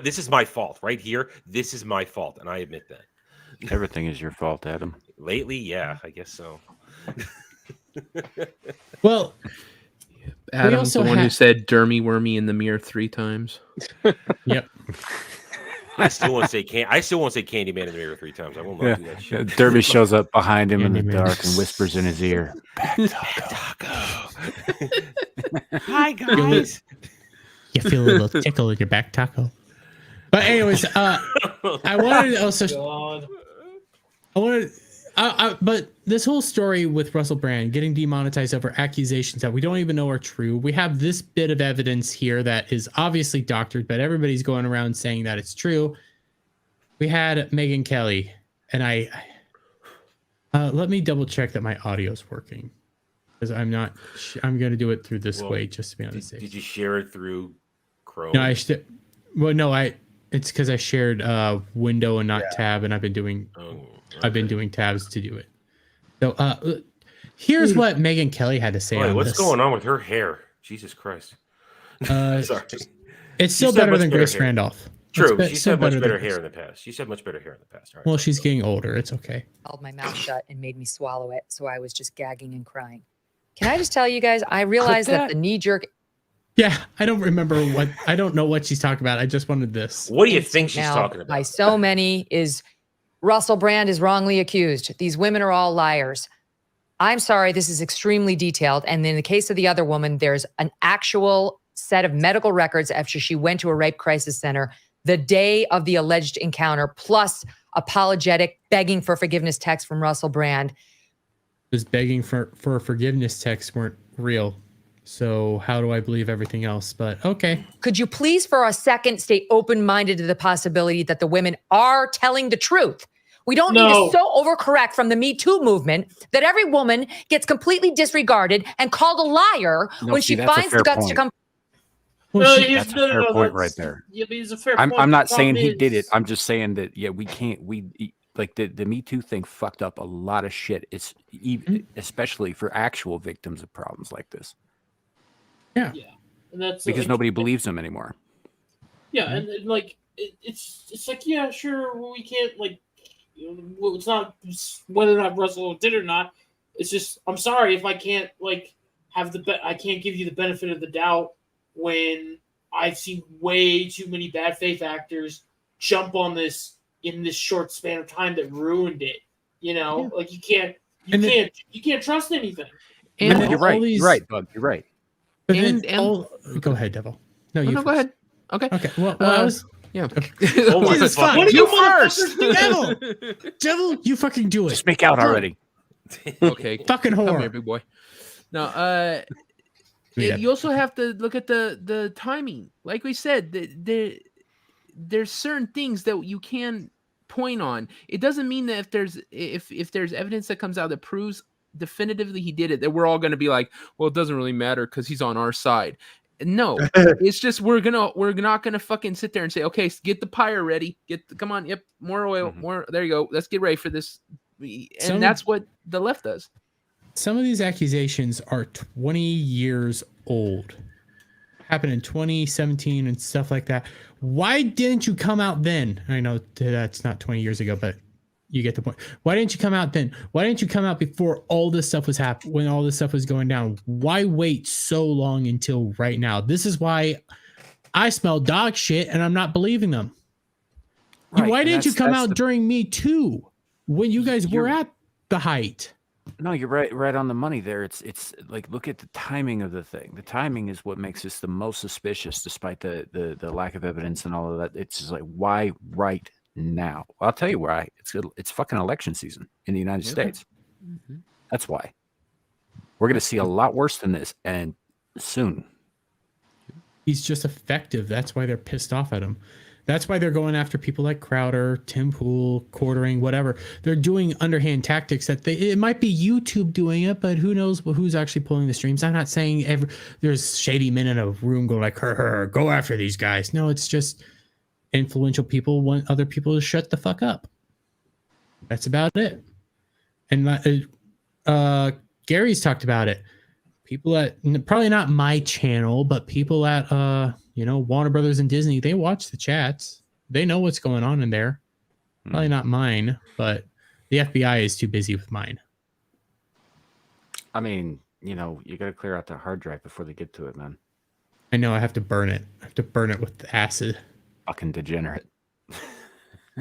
This is my fault right here. This is my fault. And I admit that. Everything is your fault, Adam. Lately, yeah, I guess so. Well, Adam's also the one who have- said "Dermy Wormy" in the mirror 3 times. yep. I still won't say Candyman in the mirror 3 times. I will not do that shit. Derby shows up behind him in the Candyman. dark and whispers in his ear, "Back Hi, guys. You feel a little tickle in your back taco. But anyways, I wanted to also. God. But this whole story with Russell Brand getting demonetized over accusations that we don't even know are true. We have this bit of evidence here that is obviously doctored, but everybody's going around saying that it's true. We had Megyn Kelly, and I let me double check that my audio's working, because I'm going to do it through this way just to be on the safe. Did you share it through Chrome? No, it's because I shared window and not tab, and I've been doing tabs to do it. So here's what Megyn Kelly had to say on what's this. going on with her hair? Jesus Christ. Sorry. It's still better than Grace Randolph. True. She's had much better hair in the past. She's had much better hair in the past. Right. Well, she's getting older. It's okay. Held my mouth shut and made me swallow it, so I was just gagging and crying. Can I just tell you guys, I realized that the knee-jerk... Yeah, I don't know what she's talking about. I just wanted this. What do you think she's talking about? By so many is Russell Brand is wrongly accused. These women are all liars. I'm sorry, this is extremely detailed. And in the case of the other woman, there's an actual set of medical records after she went to a rape crisis center the day of the alleged encounter, plus apologetic, begging for forgiveness text from Russell Brand. Those begging for forgiveness texts weren't real. So how do I believe everything else? But okay. Could you please for a second stay open-minded to the possibility that the women are telling the truth? We don't need to so overcorrect from the Me Too movement that every woman gets completely disregarded and called a liar when she finds the guts to come. Well, that's a fair point right there. Yeah, but it's a fair point. I'm not saying he did it. I'm just saying that, we can't, like the Me Too thing fucked up a lot of shit. It's especially for actual victims of problems like this. Yeah. And that's because nobody believes them anymore. Yeah, and like it's like, yeah, sure, we can't, like, it's not whether or not Russell did or not. It's just, I'm sorry if I can't, like, I can't give you the benefit of the doubt when I've seen way too many bad faith actors jump on this in this short span of time that ruined it. Like you can't trust anything. And you're right. You're right, Bug. You're right. Go ahead, Devil. No, go ahead. Okay. Well, I was. Yeah. Jesus fuck. You first. Devil, you fucking do it. Speak out already. Okay. Fucking whore. Come here, big boy. Now, you also have to look at the timing. Like we said, there's certain things that you can point on. It doesn't mean that if there's evidence that comes out that proves definitively he did it, that we're all going to be like, well, it doesn't really matter because he's on our side. No, it's just we're not gonna fucking sit there and say, okay, get the pyre ready, come on, yep, more oil, more. There you go. Let's get ready for this, and that's what the left does. Some of these accusations are 20 years old, happened in 2017 and stuff like that. Why didn't you come out then? I know that's not 20 years ago, but you get the point. Why didn't you come out then? Why didn't you come out before all this stuff was happening, when all this stuff was going down? Why wait so long until right now? This is why I smell dog shit and I'm not believing them. Right, why didn't you come out during Me Too when you guys were at the height? No, you're right on the money there. It's like, look at the timing of the thing. The timing is what makes this the most suspicious, despite the lack of evidence and all of that. It's just like, why right now? Well, I'll tell you why. It's fucking election season in the United States. Mm-hmm. That's why. We're going to see a lot worse than this, and soon. He's just effective. That's why they're pissed off at him. That's why they're going after people like Crowder, Tim Pool, Quartering, whatever. They're doing underhand tactics that it might be YouTube doing it, but who knows who's actually pulling the streams. I'm not saying there's shady men in a room going like, go after these guys. No, it's just influential people want other people to shut the fuck up. That's about it. And Gary's talked about it. People at, probably not my channel, but people at Warner Brothers and Disney, they watch the chats. They know what's going on in there. Probably not mine, but the FBI is too busy with mine. I mean, you got to clear out the hard drive before they get to it, man. I know. I have to burn it. I have to burn it with acid. Fucking degenerate.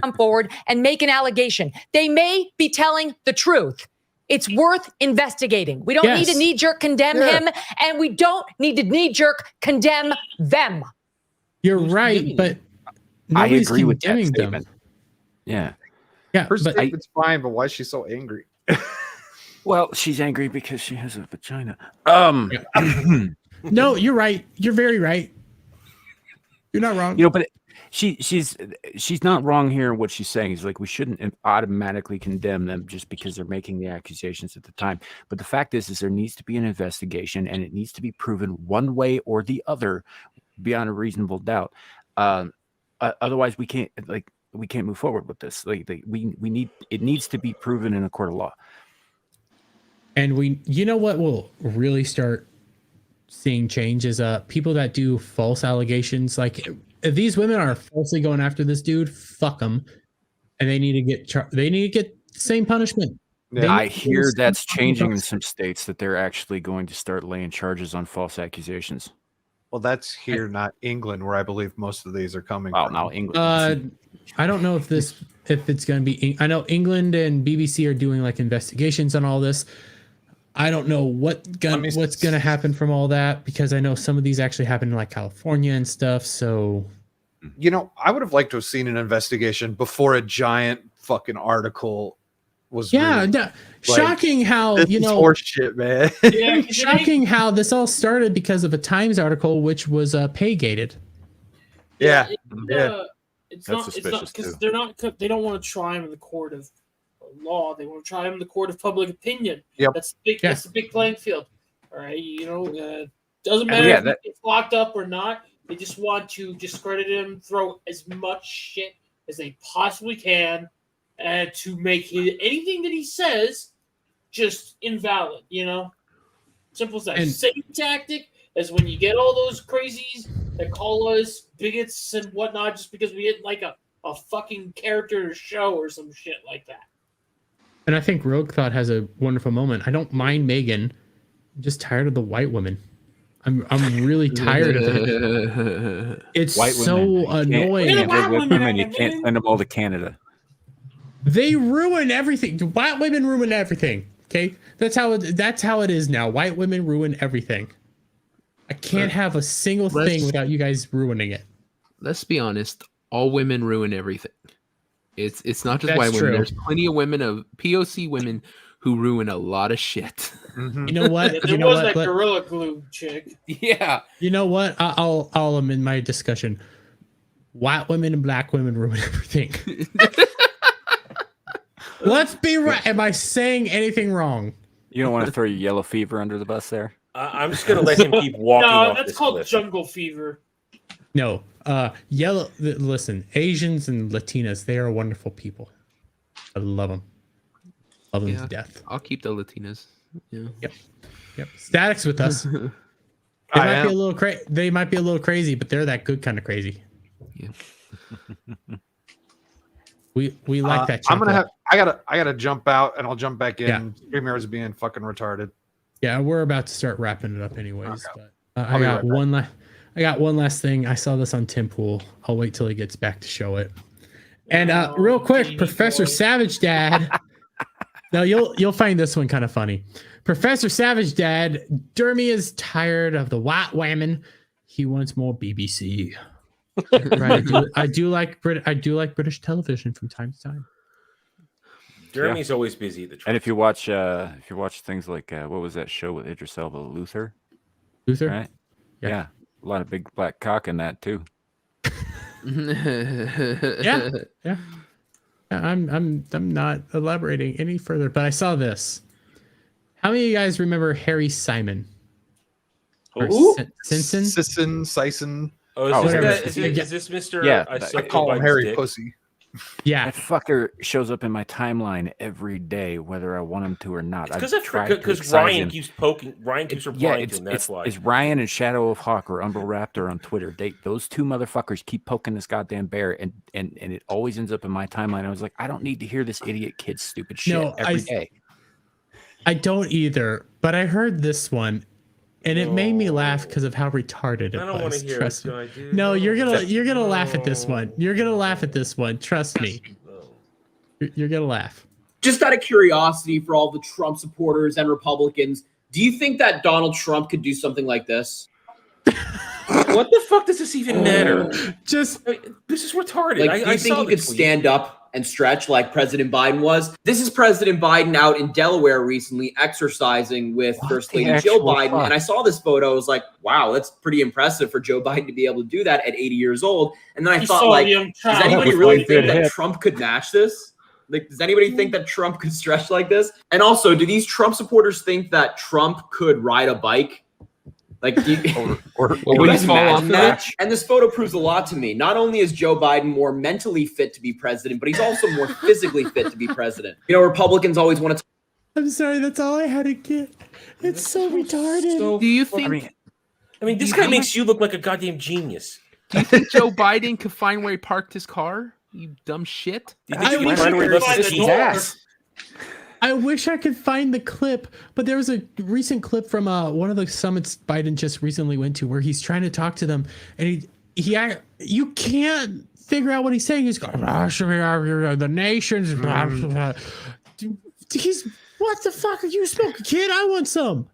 Come forward and make an allegation. They may be telling the truth. It's worth investigating. We don't need to knee-jerk condemn him, and we don't need to knee-jerk condemn them. You're right, but nobody's agree with that condemning them. statement. Yeah. Yeah, Her but statement's fine, but why is she so angry? Well, she's angry because she has a vagina. no, you're right. You're very right. You're not wrong. But she's not wrong here in what she's saying. Is like we shouldn't automatically condemn them just because they're making the accusations at the time. But the fact is there needs to be an investigation, and it needs to be proven one way or the other beyond a reasonable doubt. Otherwise, we can't move forward with this. It needs to be proven in a court of law. And you know what will really start seeing change is people that do false allegations. Like if these women are falsely going after this dude, fuck them, and they need to get the same punishment. Yeah. I hear that's changing in some states, that they're actually going to start laying charges on false accusations. Well, that's here, not England, where I believe most of these are coming from. Now England. I don't know if it's going to be. I know England and BBC are doing like investigations on all this. I don't know what's going to happen from all that, because I know some of these actually happen in like California and stuff. So, I would have liked to have seen an investigation before a giant fucking article was. Yeah, shocking how this horse shit, man. Yeah, shocking how this all started because of a Times article, which was pay gated. Yeah, it's That's not suspicious, because too. they don't want to try him in the court of law. They want to try him in the court of public opinion. Yep. That's the big playing field. All right, doesn't matter if he gets locked up or not. They just want to discredit him, throw as much shit as they possibly can, and to make anything that he says just invalid. Simple as that. And- Same tactic as when you get all those crazies that call us bigots and whatnot just because we hit like a fucking character show or some shit like that. And I think Rogue Thought has a wonderful moment. I don't mind Megan. I'm just tired of the white women. I'm really tired of it. It's White so women. annoying. You can't live with women. You can't send them all to Canada. They ruin everything. White women ruin everything. Okay, that's how it is now. White women ruin everything. I can't have a single thing without you guys ruining it. Let's be honest. All women ruin everything. It's not just That's white true. women. There's plenty of women of POC women who ruin a lot of shit. Mhm. You know what? There was that Gorilla Glue chick. Yeah. You know what? I'll amend my discussion. White women and black women ruin everything. Let's be right. Am I saying anything wrong? You don't want to throw your yellow fever under the bus there? I'm just gonna let him keep walking. No, off that's this called cliff. jungle fever. No. Listen, Asians and Latinas, they are wonderful people. I love them. Love them to death. I'll keep the Latinas. Yeah. Yep. Static's with us. They might be a little They might be a little crazy, but they're that good kind of crazy. Yeah. We like that. I gotta jump out, and I'll jump back in. Yeah. StreamYard's being fucking retarded. Yeah, we're about to start wrapping it up anyways. Okay. But I'll I be got right back. I got one last thing. I saw this on Tim Pool. I'll wait till he gets back to show it. And real quick, Genie Professor boy. Savage Dad. Now you'll find this one kind of funny. Professor Savage Dad, Dermy is tired of the white women. He wants more BBC. Right, I do like British television from time to time. Jeremy's always busy at the And if you watch things like what was that show with Idris Elba, Luther? Luther, Right? Yeah. Yeah. A lot of big black cock in that too. Yeah. I'm not elaborating any further, but I saw this. How many of you guys remember Harry Simon? Or Who? Simpson? Sison. Oh, whatever. is this Mr. Yeah, I I suck Call Joe him Biden's Harry dick? Pussy. Yeah. That fucker shows up in my timeline every day, whether I want him to or not. It's I've tried to because excise Ryan him. keeps poking. Ryan keeps replying to him. That's why. It's Ryan and Shadow of Hawk or Umbral Raptor on Twitter. Those two motherfuckers keep poking this goddamn bear, and it always ends up in my timeline. I was like, I don't need to hear this idiot kid's stupid shit every day. I don't either, but I heard this one, and it made me laugh because of how retarded it I don't want was. to hear Trust it. me. So I do. No, you're gonna laugh at this one. You're gonna laugh at this one. Trust me. You're gonna laugh. Just out of curiosity for all the Trump supporters and Republicans, do you think that Donald Trump could do something like this? What the fuck does this even matter? Just This is retarded. Like, do you think he could stand up and stretch like President Biden was? This is President Biden out in Delaware recently exercising with First Lady Jill Biden. And I saw this photo. I was like, wow, that's pretty impressive for Joe Biden to be able to do that at 80 years old. And then I thought, like, does anybody really think that Trump could match this? Like, does anybody think that Trump could stretch like this? And also, do these Trump supporters think that Trump could ride a bike? Like, do you, would he fall off that? And this photo proves a lot to me. Not only is Joe Biden more mentally fit to be president, but he's also more physically fit to be president. You know, Republicans always want to. I'm sorry, that's all I had to get. It's so retarded. Do you think? I mean, this guy makes you look like a goddamn genius. Do you think Joe Biden could find where he parked his car? You dumb shit. I wish I could find the clip, but there was a recent clip from one of the summits Biden just recently went to where he's trying to talk to them, and you can't figure out what he's saying. He's going, the nations. He's, what the fuck are you smoking, kid? I want some.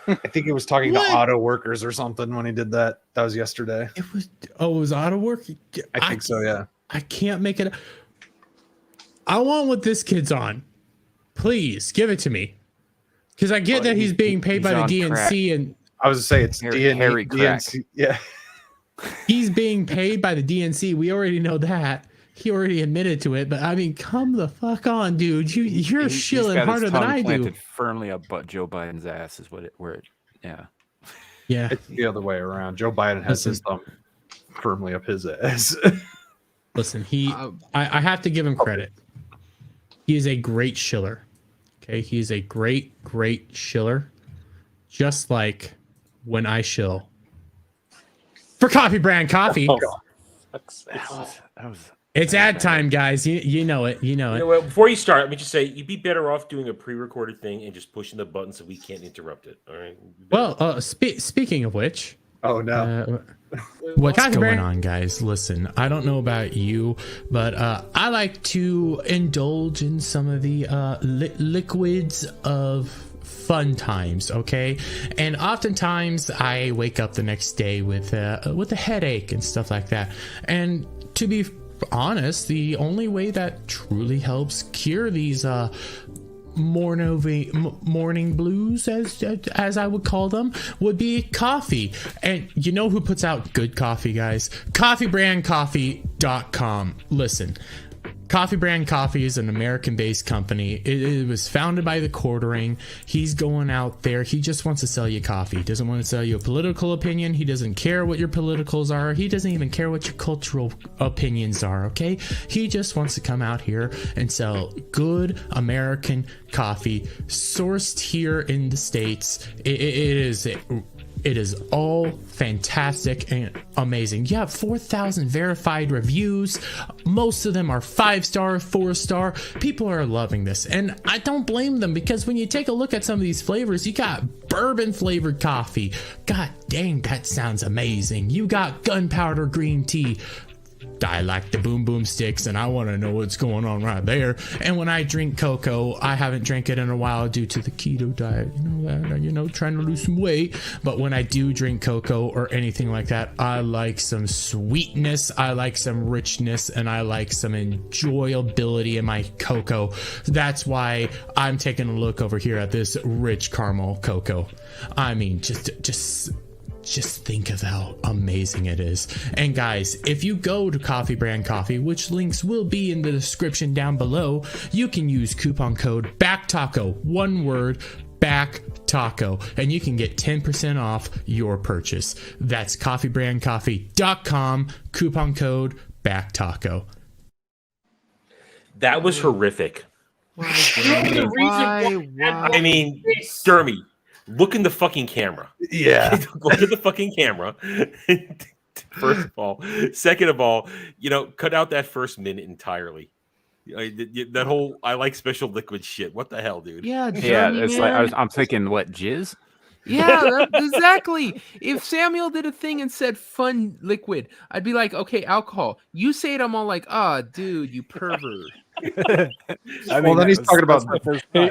I think he was talking to auto workers or something when he did that. That was yesterday. It was auto work. I think so. Yeah. I can't make it. I want what this kid's on. Please give it to me, because I get that he's being paid by the DNC, and I was to say it's DNC. Yeah, he's being paid by the DNC. We already know that. He already admitted to it. But I mean, come the fuck on, dude. You're shilling harder than I do. Firmly up Joe Biden's ass is yeah. It's the other way around. Joe Biden has his thumb firmly up his ass. Listen, I have to give him credit. He is a great shiller. Okay, he is a great shiller. Just like when I shill for Coffee Brand Coffee. It's ad time, guys. You know it. You know it. Before you start, let me just say you'd be better off doing a pre-recorded thing and just pushing the button so we can't interrupt it. All right. Well, speaking of which, oh no. What's going on, guys? Listen, I don't know about you, but I like to indulge in some of the liquids of fun times, okay? And oftentimes I wake up the next day with a headache and stuff like that. And to be honest, the only way that truly helps cure these morning blues, as I would call them, would be coffee. And you know who puts out good coffee, guys? CoffeeBrandCoffee.com. Listen, Coffee Brand Coffee is an American-based company. It was founded by the Quartering. He's going out there. He just wants to sell you coffee. He doesn't want to sell you a political opinion. He doesn't care what your politicals are. He doesn't even care what your cultural opinions are, okay? He just wants to come out here and sell good American coffee sourced here in the States. It is all fantastic and amazing. You have 4,000 verified reviews. Most of them are 5-star, 4-star. People are loving this. And I don't blame them, because when you take a look at some of these flavors, you got bourbon flavored coffee. God dang, that sounds amazing. You got Gunpowder Green Tea. I like the boom boom sticks, and I want to know what's going on right there. And when I drink CoCo, I haven't drank it in a while due to the keto diet, trying to lose some weight. But when I do drink CoCo or anything like that, I like some sweetness, I like some richness, and I like some enjoyability in my CoCo. That's why I'm taking a look over here at this rich caramel CoCo. I mean, just think of how amazing it is. And guys, if you go to Coffee Brand Coffee, which links will be in the description down below, you can use coupon code BACKTACO, one word, BACKTACO, and you can get 10% off your purchase. That's coffeebrandcoffee.com, coupon code BACKTACO. That was horrific. Why? I mean, Dermy, look in the fucking camera. Yeah. Look at the fucking camera. First of all. Second of all, cut out that first minute entirely. That whole I like special liquid shit. What the hell, dude? Yeah, it's like I'm thinking, what, jizz? Yeah, exactly. If Samuel did a thing and said fun liquid, I'd be like, okay, alcohol. You say it, I'm all like, dude, you pervert. Then he's talking about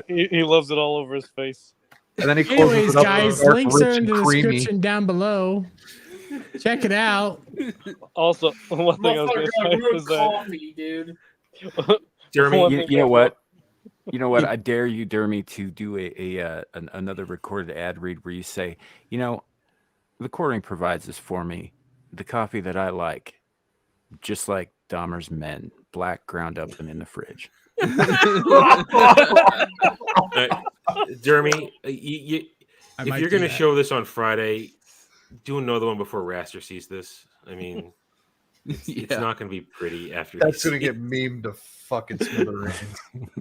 he loves it all over his face. And then he anyways, guys, links are in the description down below. Check it out. Also, one thing I was Motherfucker going to say ruined was that coffee, dude. Jeremy, One You, thing you know that- what? You know what? I dare you, Dermy, to do another recorded ad read where you say, the Quartering provides this for me. The coffee that I like, just like Dahmer's men, black, ground up, and in the fridge. Jeremy, I if might you're do going to that. show this on Friday, do another one before Raster sees this. I mean, it's not going to be pretty after. That's gonna get memed to fucking smithereens.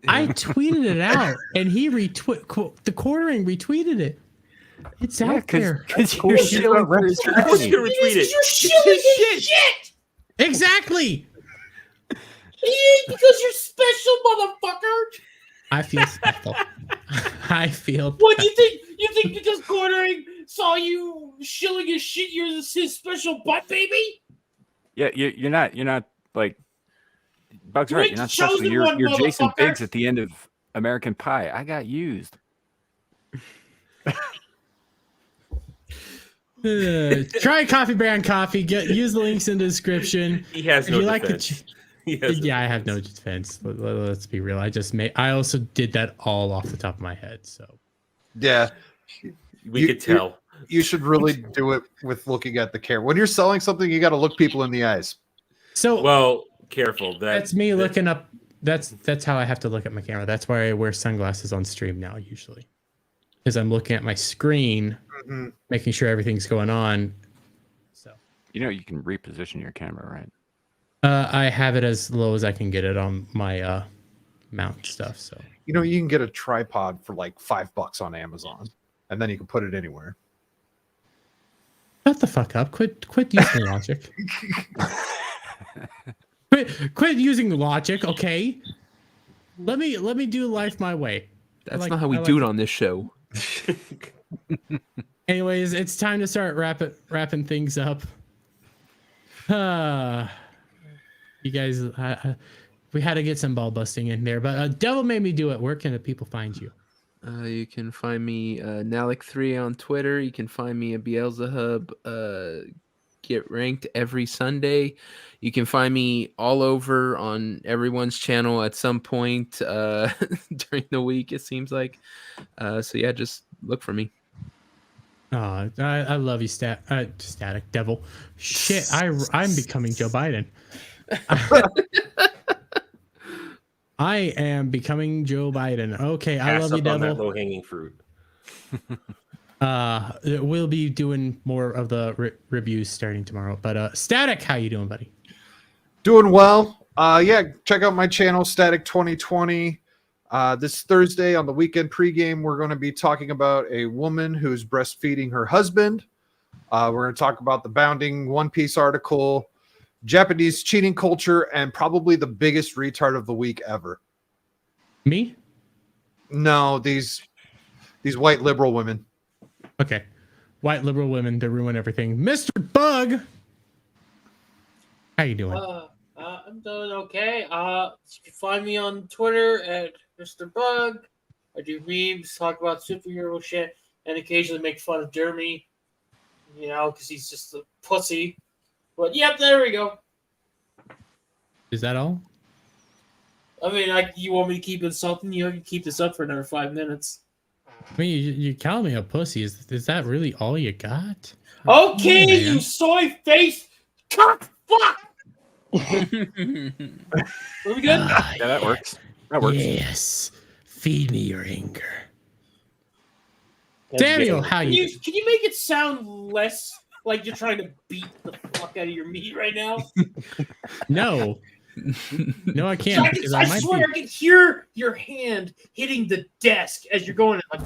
I tweeted it out, and he the Quartering retweeted it. It's out there. Because you're shilling for his Of course company. you're gonna retweet it. You're shilling his shit. Exactly. Because you're special, motherfucker. I feel special. I feel. What you think? You think because Quartering saw you shilling his shit, you're his special butt baby? Yeah, you're not like Bug's You're right. the You're not special. chosen You're one, Jason motherfucker. Biggs at the end of American Pie. I got used. Try Coffee Brand Coffee. Use the links in the description. He has If no you like defense. Yeah, I have no defense. Let's be real. I also did that all off the top of my head. So Yeah, We could tell. you should really do it with looking at the camera. When you're selling something, you got to look people in the eyes. So Well, careful. that's me looking up. That's how I have to look at my camera. That's why I wear sunglasses on stream now, usually, because I'm looking at my screen, Mhm. making sure everything's going on. So You can reposition your camera, right? I have it as low as I can get it on my mount stuff. So You can get a tripod for like $5 on Amazon, and then you can put it anywhere. shut the fuck up. Quit using logic. Quit using logic, okay? Let me do life my way. That's not how we do it on this show. Anyways, it's time to start wrapping things up. You guys, we had to get some ball busting in there, but Devil made me do it. Where can the people find you? You can find me Nalik3 on Twitter. You can find me at Beelzehub. Get ranked every Sunday. You can find me all over on everyone's channel at some point during the week, it seems like. So yeah, just look for me. I love you, Static Devil. Shit, I'm becoming Joe Biden. I am becoming Joe Biden. Okay, I love you, Devil. Low hanging fruit. We'll be doing more of the reviews starting tomorrow. But Static, how you doing, buddy? Doing well. Yeah, check out my channel, Static 2020. This Thursday on the weekend pregame, we're going to be talking about a woman who's breastfeeding her husband. We're going to talk about the Bounding One Piece article, Japanese cheating culture, and probably the biggest retard of the week ever. Me? No, these white liberal women. Okay. White liberal women to ruin everything. Mr. Bug! How you doing? I'm doing okay. You can find me on Twitter at Mr. Bug. I do memes, talk about superhero shit, and occasionally make fun of Jeremy, because he's just a pussy. But yep, there we go. Is that all? I mean, you want me to keep insulting you? You can keep this up for another 5 minutes. I mean, you call me a pussy. Is that really all you got? Okay, Oh, you man. soy face cock fuck. Are we good? Yeah, that works. That works. Yes. Feed me your anger. Daniel, how Can you? you make it sound less like you're trying to beat the fuck out of your meat right now? No. No, I can't. Because I might swear I can hear your hand hitting the desk as you're going. Like,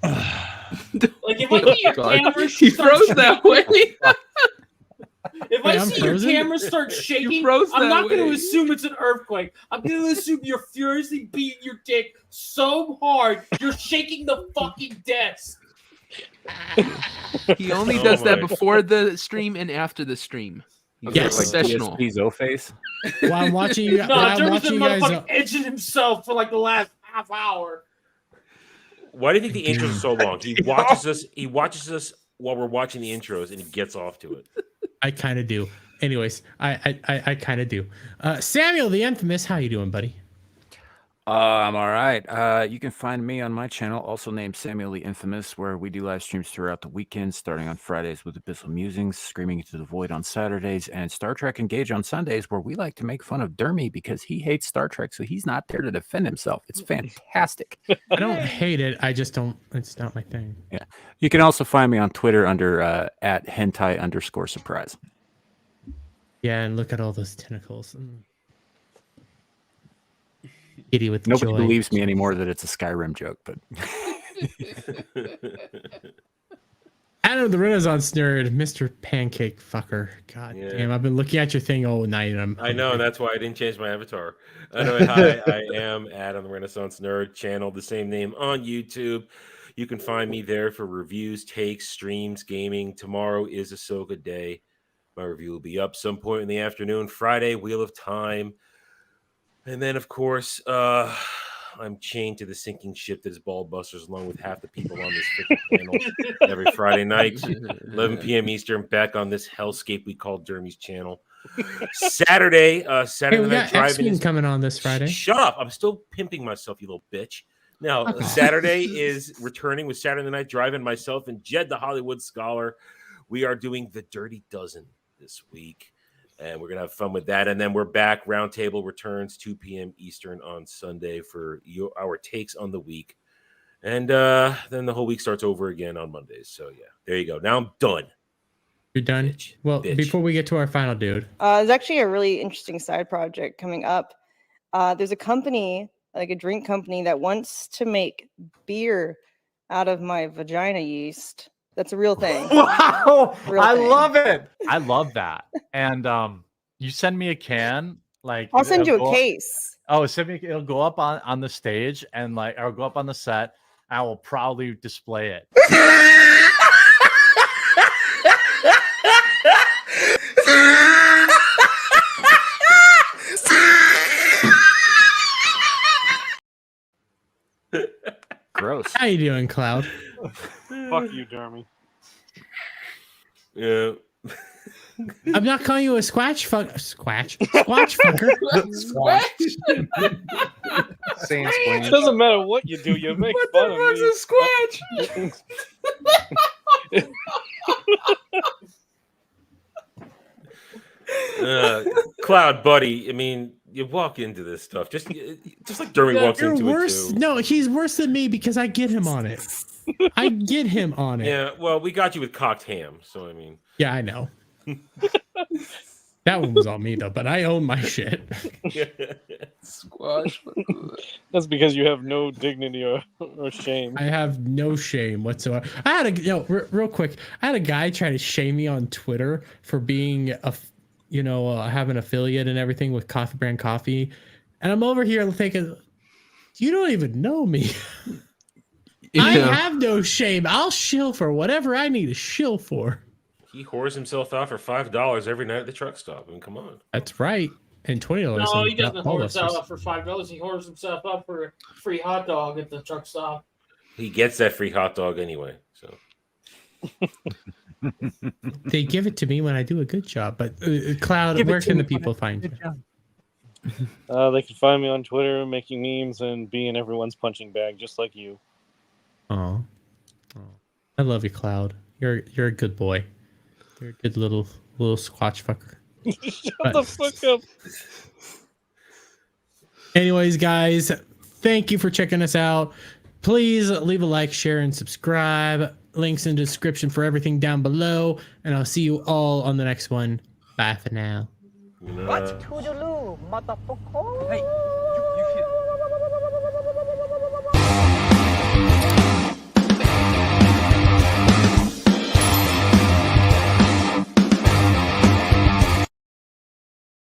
if I see your camera, He froze that way. If Wait, I I'm see frozen? your camera start shaking, froze I'm that not going to way. assume it's an earthquake. I'm going to assume you're furiously beating your dick so hard you're shaking the fucking desk. He only Oh does that my. before the stream and after the stream. He's Yes. a professional. DSP face. While I'm watching you, No, while I'm Jeremy's been watching you guys. motherfucking edging himself for like the last half hour. Why do you think the intros are so long? He watches us while we're watching the intros, and he gets off to it. I kind of do. Anyways, I kind of do. Samuel the Infamous, how you doing, buddy? I'm all right. You can find me on my channel, also named Samuel the Infamous, where we do live streams throughout the weekend, starting on Fridays with Abyssal Musings, Screaming into the Void on Saturdays, and Star Trek Engage on Sundays, where we like to make fun of Dermy because he hates Star Trek, so he's not there to defend himself. It's fantastic. I don't hate it. I just don't. It's not my thing. Yeah. You can also find me on Twitter under at hentai_surprise. Yeah, and look at all those tentacles. Kitty with Nobody joy. believes me anymore that it's a Skyrim joke, but Adam the Renaissance Nerd, Mr. Pancake Fucker. God damn, I've been looking at your thing all night. And I know, and that's why I didn't change my avatar. Anyway, hi, I am Adam the Renaissance Nerd, channel the same name on YouTube. You can find me there for reviews, takes, streams, gaming. Tomorrow is Ahsoka Day. My review will be up some point in the afternoon. Friday, Wheel of Time. And then, of course, I'm chained to the sinking ship that is Ballbusters, along with half the people on this freaking panel every Friday night, 11 p.m. Eastern, back on this hellscape we call Dermy's channel. Saturday Hey, we night got driving X-Men coming on this Friday. Shut up! I'm still pimping myself, you little bitch. Now, Saturday is returning with Saturday Night Drive-In. Myself and Jed, the Hollywood Scholar, we are doing the Dirty Dozen this week. And we're going to have fun with that. And then we're back. Roundtable returns 2 p.m. Eastern on Sunday for our takes on the week. And then the whole week starts over again on Mondays. So, yeah, there you go. Now I'm done. You're done? Bitch. Before we get to our final dude. There's actually a really interesting side project coming up. There's a company, like a drink company, that wants to make beer out of my vagina yeast. That's a real thing. Wow. I thing. love it. I love that. And you send me a can, like I'll send you it'll a go- case. Oh, send me. It'll go up on the stage, and like I'll go up on the set. I will proudly display it. gross. How you doing, Cloud? Fuck you, Jeremy. Yeah. I'm not calling you a squatch fucker. Squatch fucker. Saying It doesn't matter what you do, you make fun of me. Cloud, buddy. I mean, you walk into this stuff just like Dermy walks You're into worse. it too. No, he's worse than me because I get him on it. I get him on it. Yeah, well, we got you with cocked ham, so I mean. Yeah, I know. That one was on me though, but I own my shit. Squash. That's because you have no dignity or shame. I have no shame whatsoever. I had real quick. I had a guy try to shame me on Twitter for being have an affiliate and everything with Coffee Brand Coffee, and I'm over here thinking, you don't even know me. I have no shame. I'll shill for whatever I need to shill for. He whores himself out for $5 every night at the truck stop. I mean, come on. That's right. And $20. No, he doesn't whore himself up for $5. He whores himself up for a free hot dog at the truck stop. He gets that free hot dog anyway. So they give it to me when I do a good job. But Cloud, where can the people find you? They can find me on Twitter, making memes and being everyone's punching bag, just like you. Oh, I love you, Cloud. You're a good boy. You're a good little squatch fucker. Shut the fuck up. Anyways, guys, thank you for checking us out. Please leave a like, share, and subscribe. Links in the description for everything down below. And I'll see you all on the next one. Bye for now. What? Toodaloo, motherfucker.